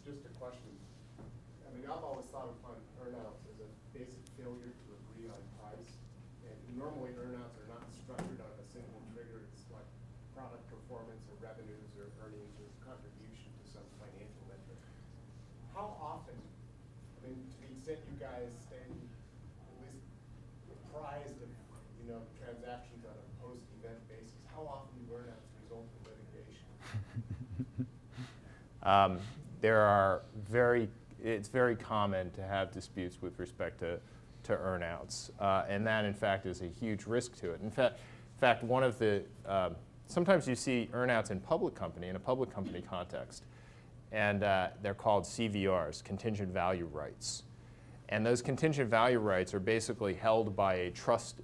G: just a question. I mean, I've always thought of earnouts as a basic failure to agree on price. And normally earnouts are not structured on a single trigger. It's like product performance or revenues or earnings or contribution to some financial metric. How often, I mean, to the extent you guys stay at least apprised of, transactions on a post-event basis, how often do earnouts result in litigation?
B: It's very common to have disputes with respect to earnouts, and that in fact is a huge risk to it. In fact, one of the sometimes you see earnouts in a public company context, and they're called CVRs, contingent value rights, and those contingent value rights are basically held by a trust,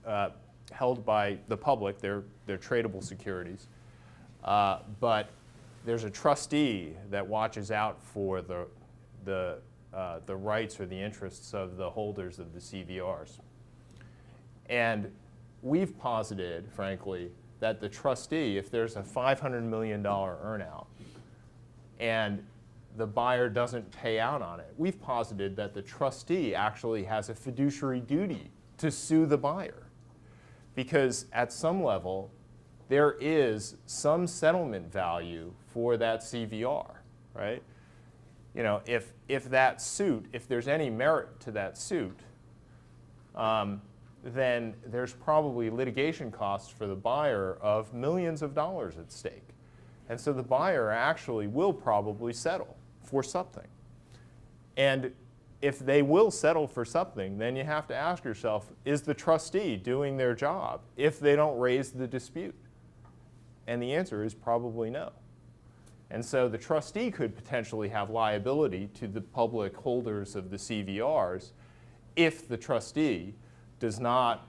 B: held by the public. They're tradable securities. But there's a trustee that watches out for the rights or the interests of the holders of the CVRs. And we've posited, frankly, that the trustee, if there's a $500 million earnout and the buyer doesn't pay out on it, we've posited that the trustee actually has a fiduciary duty to sue the buyer. Because at some level, there is some settlement value for that CVR, right? You know, if that suit, if there's any merit to that suit, then there's probably litigation costs for the buyer of millions of dollars at stake. And so the buyer actually will probably settle for something. And if they will settle for something, then you have to ask yourself, is the trustee doing their job if they don't raise the dispute? And the answer is probably no. And so the trustee could potentially have liability to the public holders of the CVRs if the trustee does not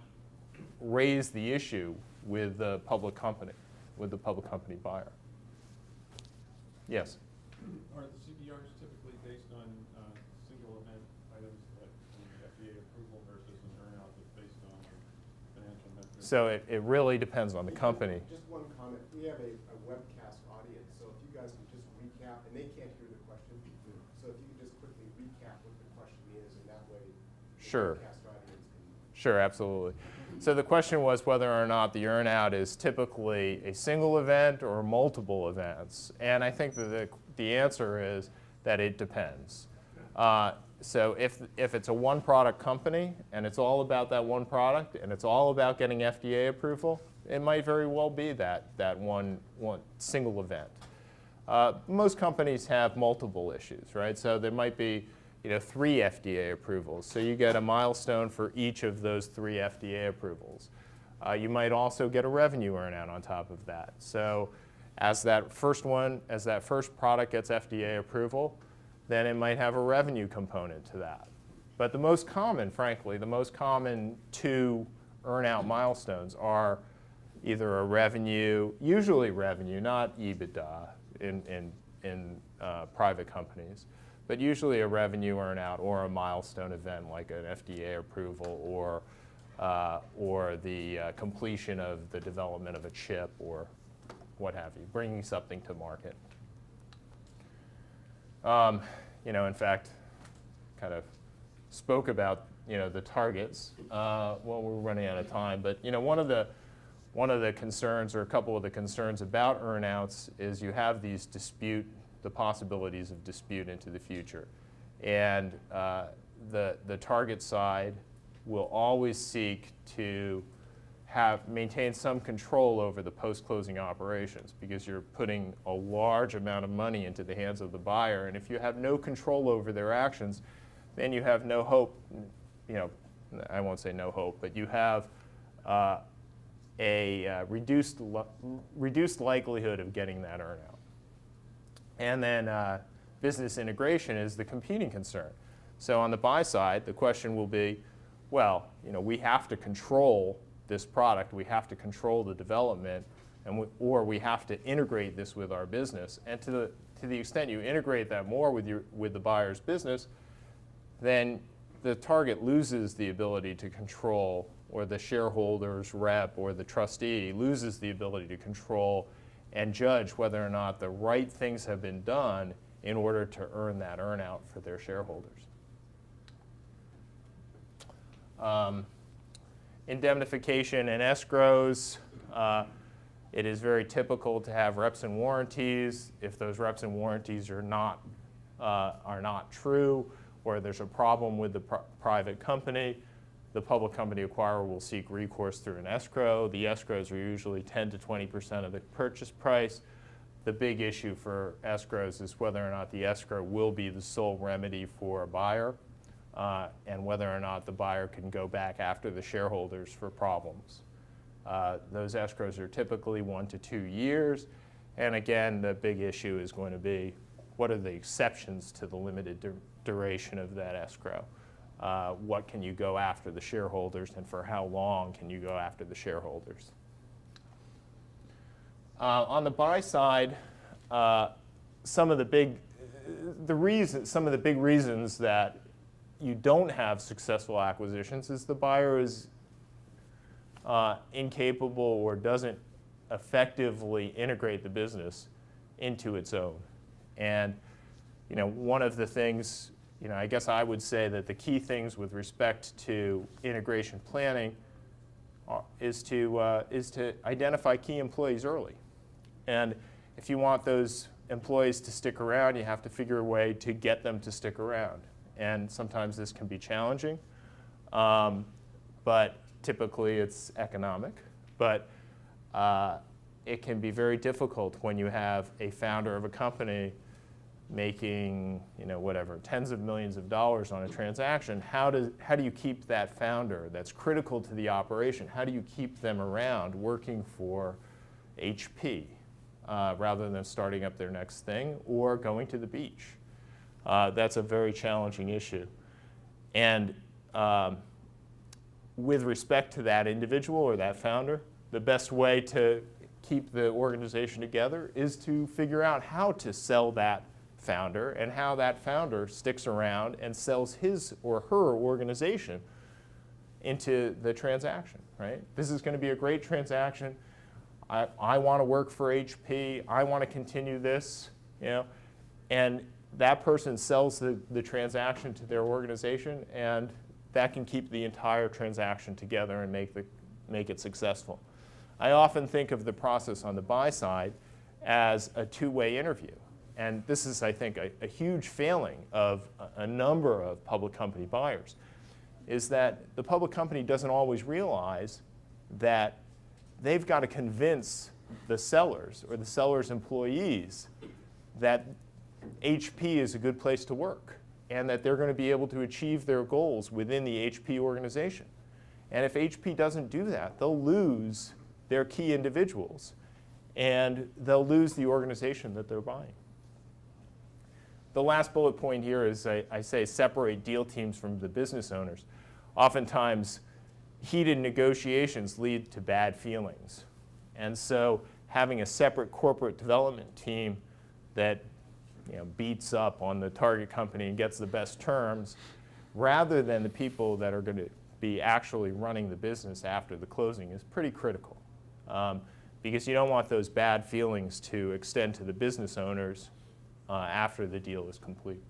B: raise the issue with the public company buyer. Yes?
F: Are the CVRs typically based on single event items like FDA approval versus an earnout that's based on financial metrics?
B: So it really depends on the company.
G: Just one comment. We have a webcast audience, so if you guys could just recap, and they can't hear the question, so if you could just quickly recap what the question is, and that way the
B: Sure.
G: webcast audience can.
B: Sure, absolutely. So the question was whether or not the earnout is typically a single event or multiple events. And I think that the answer is that it depends. So if it's a one-product company and it's all about that one product and it's all about getting FDA approval, it might very well be that one single event. Most companies have multiple issues, right? So there might be 3 FDA approvals. So you get a milestone for each of those 3 FDA approvals. You might also get a revenue earnout on top of that. So as that first product gets FDA approval, then it might have a revenue component to that. But the most common, frankly, the most common 2 earnout milestones are either a revenue, usually revenue, not EBITDA in private companies, but usually a revenue earnout or a milestone event like an FDA approval or the completion of the development of a chip or what have you, bringing something to market. In fact, kind of spoke about the targets. Well, we're running out of time, but one of the concerns, or a couple of the concerns about earnouts, is you have these the possibilities of dispute into the future, and the target side will always seek to maintain some control over the post-closing operations, because you're putting a large amount of money into the hands of the buyer, and if you have no control over their actions, then you have no hope. I won't say no hope, but you have a reduced likelihood of getting that earnout. And then business integration is the competing concern. So on the buy side, the question will be, well, we have to control this product, we have to control the development, or we have to integrate this with our business. And to the extent you integrate that more with the buyer's business, then the target loses the ability to control, or the shareholder's rep or the trustee loses the ability to control and judge whether or not the right things have been done in order to earn that earnout for their shareholders. Indemnification and escrows. It is very typical to have reps and warranties. If those reps and warranties are not true, or there's a problem with the private company, the public company acquirer will seek recourse through an escrow. The escrows are usually 10 to 20% of the purchase price. The big issue for escrows is whether or not the escrow will be the sole remedy for a buyer, and whether or not the buyer can go back after the shareholders for problems. Those escrows are typically 1 to 2 years. And again, the big issue is going to be, what are the exceptions to the limited duration of that escrow? What can you go after the shareholders, and for how long can you go after the shareholders? On the buy side, some of the big reasons that you don't have successful acquisitions is the buyer is incapable or doesn't effectively integrate the business into its own. And one of the things, I guess I would say that the key things with respect to integration planning is to identify key employees early. And if you want those employees to stick around, you have to figure a way to get them to stick around. And sometimes this can be challenging, but typically it's economic. But it can be very difficult when you have a founder of a company making, tens of millions of dollars on a transaction. How do you keep that founder that's critical to the operation? How do you keep them around working for HP rather than starting up their next thing or going to the beach? That's a very challenging issue. And with respect to that individual or that founder, the best way to keep the organization together is to figure out how to sell that founder and how that founder sticks around and sells his or her organization into the transaction, right? This is going to be a great transaction. I want to work for HP. I want to continue this, and that person sells the transaction to their organization, and that can keep the entire transaction together and make it successful. I often think of the process on the buy side as a two-way interview. And this is, I think, a huge failing of a number of public company buyers, is that the public company doesn't always realize that they've got to convince the sellers or the seller's employees that HP is a good place to work and that they're going to be able to achieve their goals within the HP organization. And if HP doesn't do that, they'll lose their key individuals and they'll lose the organization that they're buying. The last bullet point here is I say separate deal teams from the business owners. Oftentimes, heated negotiations lead to bad feelings. And so having a separate corporate development team that beats up on the target company and gets the best terms, rather than the people that are going to be actually running the business after the closing, is pretty critical. Because you don't want those bad feelings to extend to the business owners after the deal is complete.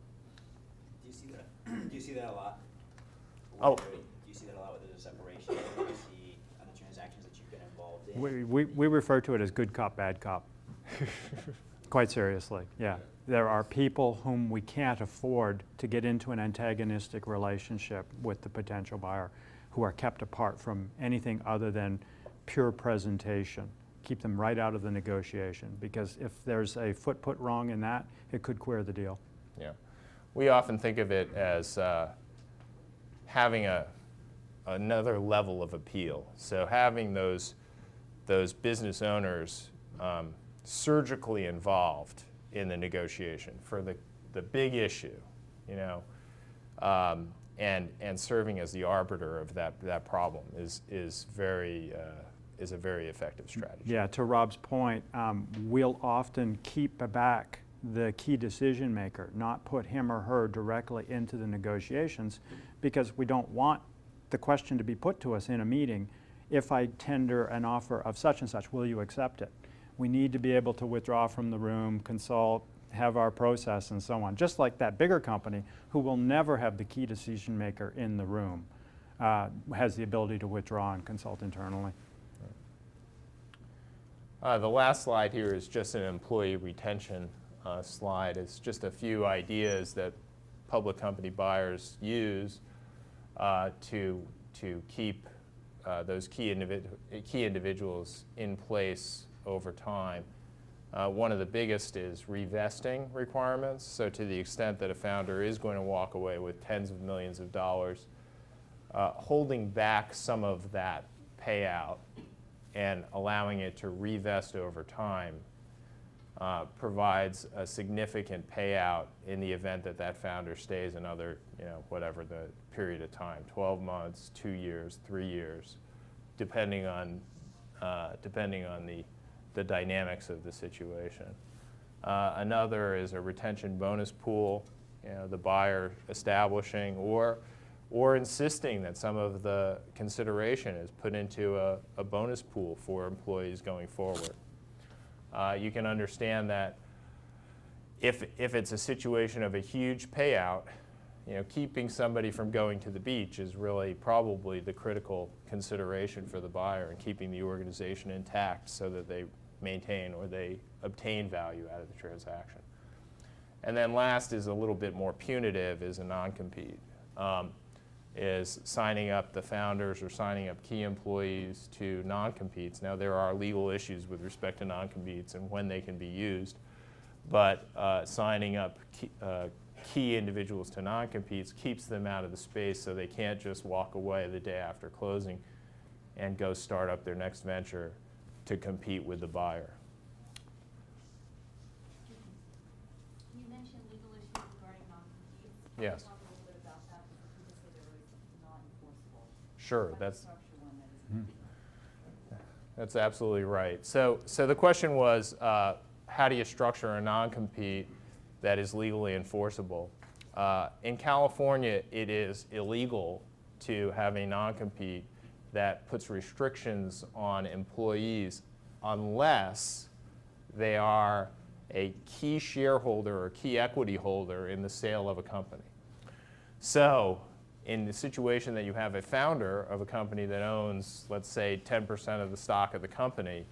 E: Do you see that? Do you see that a lot?
B: Oh.
E: Do you see that a lot with the separation? Do you see other transactions that you've been involved in?
C: We refer to it as good cop, bad cop. Quite seriously, yeah. There are people whom we can't afford to get into an antagonistic relationship with the potential buyer, who are kept apart from anything other than pure presentation. Keep them right out of the negotiation, because if there's a foot put wrong in that, it could queer the deal.
B: Yeah. We often think of it as having another level of appeal. So having those business owners surgically involved in the negotiation for the big issue, and serving as the arbiter of that problem is a very effective strategy.
C: Yeah, to Rob's point, we'll often keep back the key decision maker, not put him or her directly into the negotiations, because we don't want the question to be put to us in a meeting: if I tender an offer of such and such, will you accept it? We need to be able to withdraw from the room, consult, have our process, and so on. Just like that bigger company, who will never have the key decision maker in the room, has the ability to withdraw and consult internally.
B: The last slide here is just an employee retention slide. It's just a few ideas that public company buyers use to keep those key individuals in place over time. One of the biggest is revesting requirements. So to the extent that a founder is going to walk away with tens of millions of dollars, holding back some of that payout and allowing it to revest over time provides a significant payout in the event that that founder stays another, whatever the period of time, 12 months, 2 years, 3 years, depending on the the dynamics of the situation. Another is a retention bonus pool, the buyer establishing or insisting that some of the consideration is put into a bonus pool for employees going forward. You can understand that if it's a situation of a huge payout, keeping somebody from going to the beach is really probably the critical consideration for the buyer, and keeping the organization intact so that they maintain or they obtain value out of the transaction. And then last is a little bit more punitive, is a non-compete. Is signing up the founders or signing up key employees to non-competes. Now, there are legal issues with respect to non-competes and when they can be used, but signing up key individuals to non-competes keeps them out of the space, so they can't just walk away the day after closing and go start up their next venture to compete with the buyer.
H: You mentioned legal issues regarding non-competes.
B: Yes.
H: Can you talk a little bit about that, because you just say they're not enforceable?
B: Sure,
H: How do you
B: that's
H: structure one that is
B: That's absolutely right. So the question was, how do you structure a non-compete that is legally enforceable? In California, it is illegal to have a non-compete that puts restrictions on employees unless they are a key shareholder or key equity holder in the sale of a company. So in the situation that you have a founder of a company that owns, let's say, 10% of the stock of the company,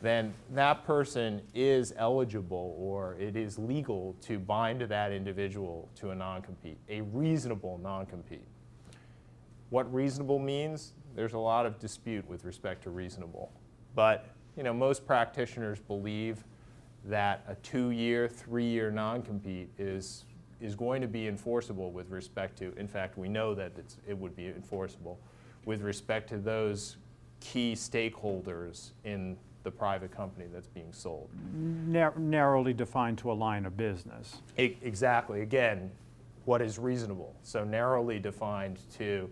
B: then that person is eligible, or it is legal to bind that individual to a non-compete, a reasonable non-compete. What reasonable means, there's a lot of dispute with respect to reasonable. But most practitioners believe that a 2-year, 3-year non-compete is going to be enforceable with respect to, in fact, we know that it would be enforceable with respect to those key stakeholders in the private company that's being sold.
C: Narrowly defined to a line of business.
B: Exactly. Again, what is reasonable? So narrowly defined to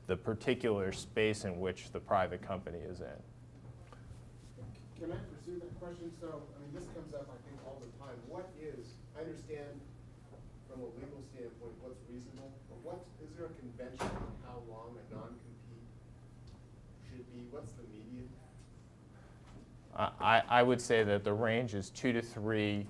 B: the particular space in which the private company is in.
G: Can I pursue that question? So, this comes up, I think, all the time. I understand from a legal standpoint what's reasonable, but is there a convention on how long a non-compete should be? What's the median?
B: I would say that the range is 2 to 3.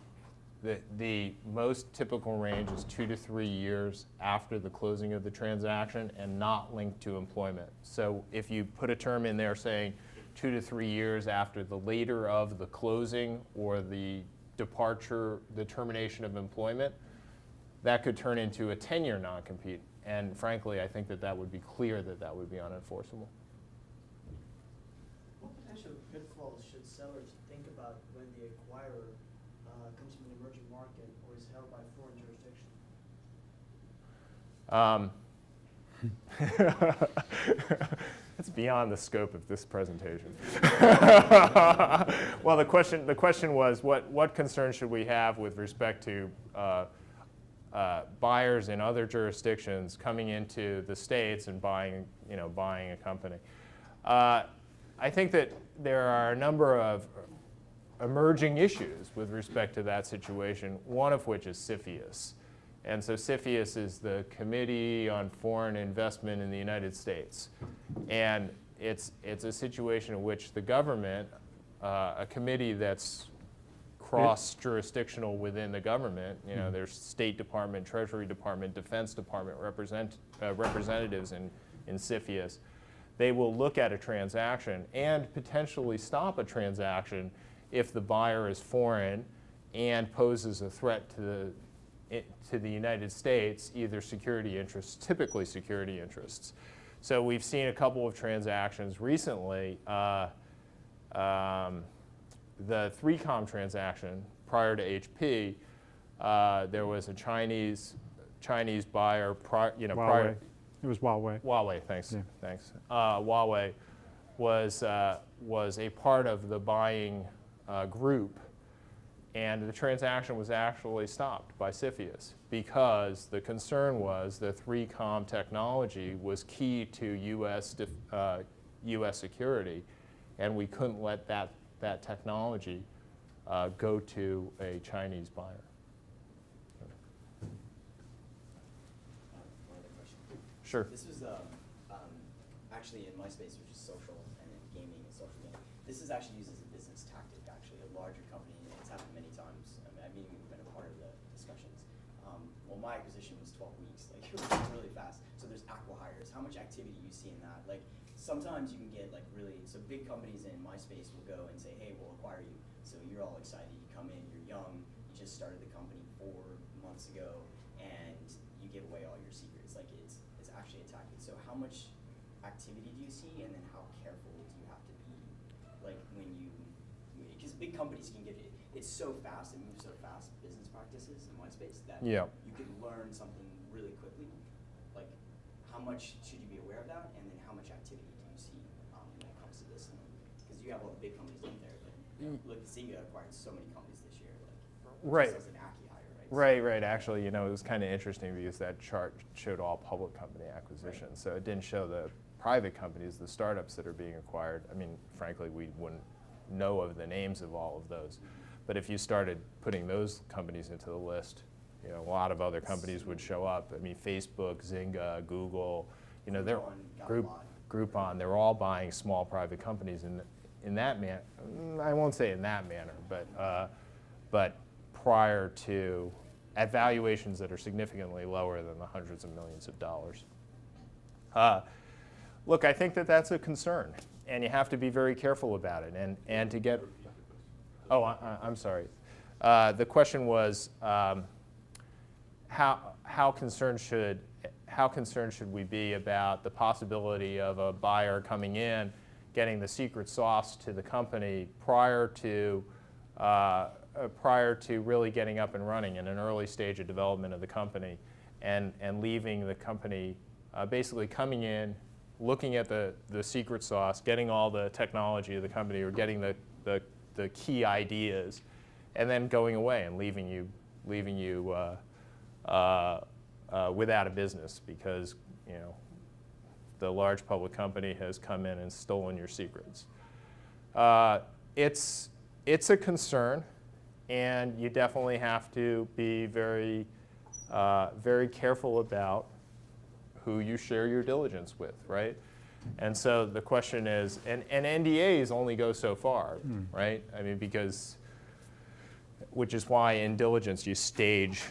B: The most typical range is 2 to 3 years after the closing of the transaction and not linked to employment. So if you put a term in there saying 2 to 3 years after the later of the closing or the departure, the termination of employment, that could turn into a 10-year non-compete. And frankly, I think that would be clear that would be unenforceable.
I: What potential pitfalls should sellers think about when the acquirer comes from an emerging market or is held by foreign jurisdiction?
B: That's beyond the scope of this presentation. Well, the question was, what concerns should we have with respect to buyers in other jurisdictions coming into the States and buying a company? I think that there are a number of emerging issues with respect to that situation, one of which is CFIUS. And so CFIUS is the Committee on Foreign Investment in the United States. And it's a situation in which the government, a committee that's cross-jurisdictional within the government, there's State Department, Treasury Department, Defense Department representatives in CFIUS. They will look at a transaction and potentially stop a transaction if the buyer is foreign and poses a threat to the United States, either security interests, typically security interests. So we've seen a couple of transactions recently. The 3Com transaction prior to HP, there was a Chinese buyer prior.
C: Huawei. It was Huawei.
B: Huawei, thanks.
C: Yeah.
B: Thanks. Huawei was a part of the buying group, and the transaction was actually stopped by CFIUS because the concern was the 3Com technology was key to U.S. security, and we couldn't let that that technology go to a Chinese buyer.
E: One other question.
B: Sure.
E: This was actually in my space, which is social and then gaming and social gaming. This is actually used as a business tactic, actually. A larger company, and it's happened many times. I mean, I've even been a part of the discussions. Well, my acquisition was 12 weeks. Like, it was really fast. So there's acqui-hires. How much activity do you see in that? Like, sometimes you can get like really, so big companies in my space will go and say, hey, we'll acquire you. So you're all excited. You come in, you're young, you just started the company 4 months ago, and you give away all your secrets. Like, it's actually a tactic. So how much activity do you see, and then how careful do you have to be, like when you, because big companies can give you, it's so fast, it moves so fast, business practices in my space, that
B: Yeah.
E: you can learn something really quickly. Like, how much should you be aware of that, and then how much activity do you see when it comes to this? Because you have all the big companies in there, but look, Zynga acquired so many companies this year, like
B: Right.
E: just as an acqui-hire, right?
B: Right. Actually, it was kind of interesting because that chart showed all public company acquisitions. So it didn't show the private companies, the startups that are being acquired. I mean, frankly, we wouldn't know of the names of all of those. But if you started putting those companies into the list, a lot of other companies would show up. I mean, Facebook, Zynga, Google, they're Groupon, they're all buying small private companies in that manner. I won't say in that manner, but prior to, at valuations that are significantly lower than the hundreds of millions of dollars. Look, I think that that's a concern, and you have to be very careful about it. And to get, I'm sorry. The question was, how concerned should we be about the possibility of a buyer coming in, getting the secret sauce to the company prior to really getting up and running in an early stage of development of the company, and leaving the company basically coming in, looking at the secret sauce, getting all the technology of the company, or getting the key ideas, and then going away and leaving you without a business because the large public company has come in and stolen your secrets. It's a concern, and you definitely have to be very careful about who you share your diligence with, right? And so the question is, and NDAs only go so far, right? I mean, which is why in diligence you stage,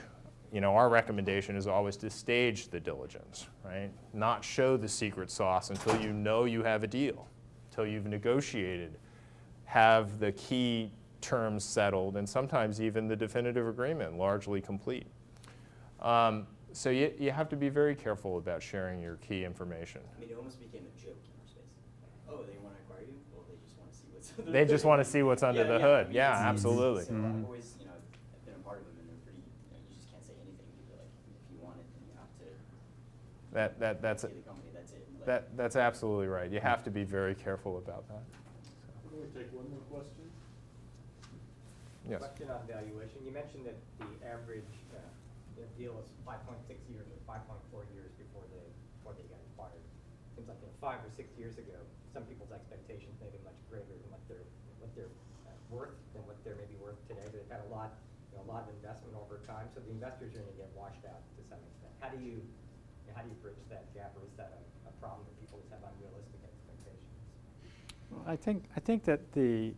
B: our recommendation is always to stage the diligence, right? Not show the secret sauce until you know you have a deal, until you've negotiated, have the key terms settled, and sometimes even the definitive agreement largely complete. So you have to be very careful about sharing your key information.
E: I mean, it almost became a joke in our space. Oh, they want to acquire you? Well, they just want to see what's under
B: They just want to see what's under the hood.
E: I mean,
B: Yeah,
E: it's-
B: absolutely.
E: So I've always, I've been a part of them, and they're pretty, you just can't say anything. You're like, if you want it, then you have to
B: That's
E: see the company, that's it. Like,
B: that's absolutely right. You have to be very careful about that.
F: Can we take one more question?
B: Yes.
J: Question on valuation. You mentioned that the average deal was 5.6 years or 5.4 years before they got acquired. Seems like 5 or 6 years ago, some people's expectations may be much greater than what they're worth than what they're maybe worth today. But they've had a lot of investment over time, so the investors are going to get washed out to some extent. How do you bridge that gap, or is that a problem that people just have unrealistic expectations?
C: Well, I think that the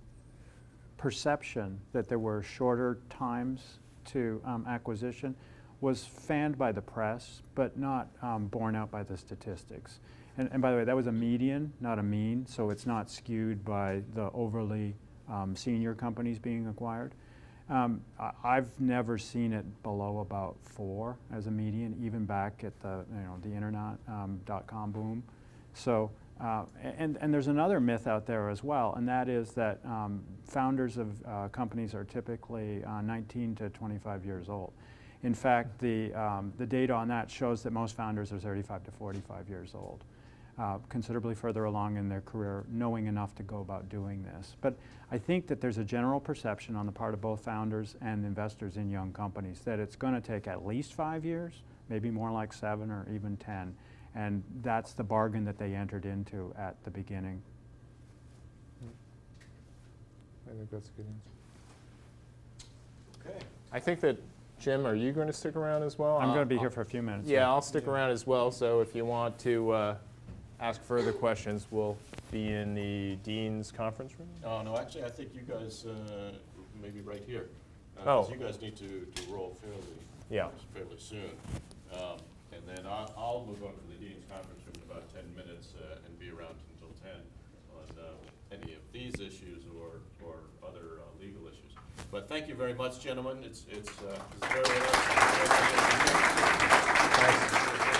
C: perception that there were shorter times to acquisition was fanned by the press, but not borne out by the statistics. And by the way, that was a median, not a mean, so it's not skewed by the overly senior companies being acquired. I've never seen it below about 4 as a median, even back at the internet .com boom. So, and there's another myth out there as well, and that is that founders of companies are typically 19 to 25 years old. In fact, the data on that shows that most founders are 35 to 45 years old, considerably further along in their career, knowing enough to go about doing this. But I think that there's a general perception on the part of both founders and investors in young companies that it's going to take at least 5 years, maybe more like 7 or even 10. And that's the bargain that they entered into at the beginning.
K: I think that's a good answer.
A: Okay.
B: I think that, Jim, are you going to stick around as well?
C: I'm going to be here for a few minutes.
B: Yeah, I'll stick around as well, so if you want to ask further questions, we'll be in the Dean's conference room.
A: Oh, no, actually, I think you guys, maybe right here.
B: Oh.
A: 'Cause you guys need to roll fairly soon. And then I'll move on to the Dean's conference room in about 10 minutes and be around until 10 on any of these issues or other legal issues. But thank you very much, gentlemen. It's very interesting.
B: Thanks.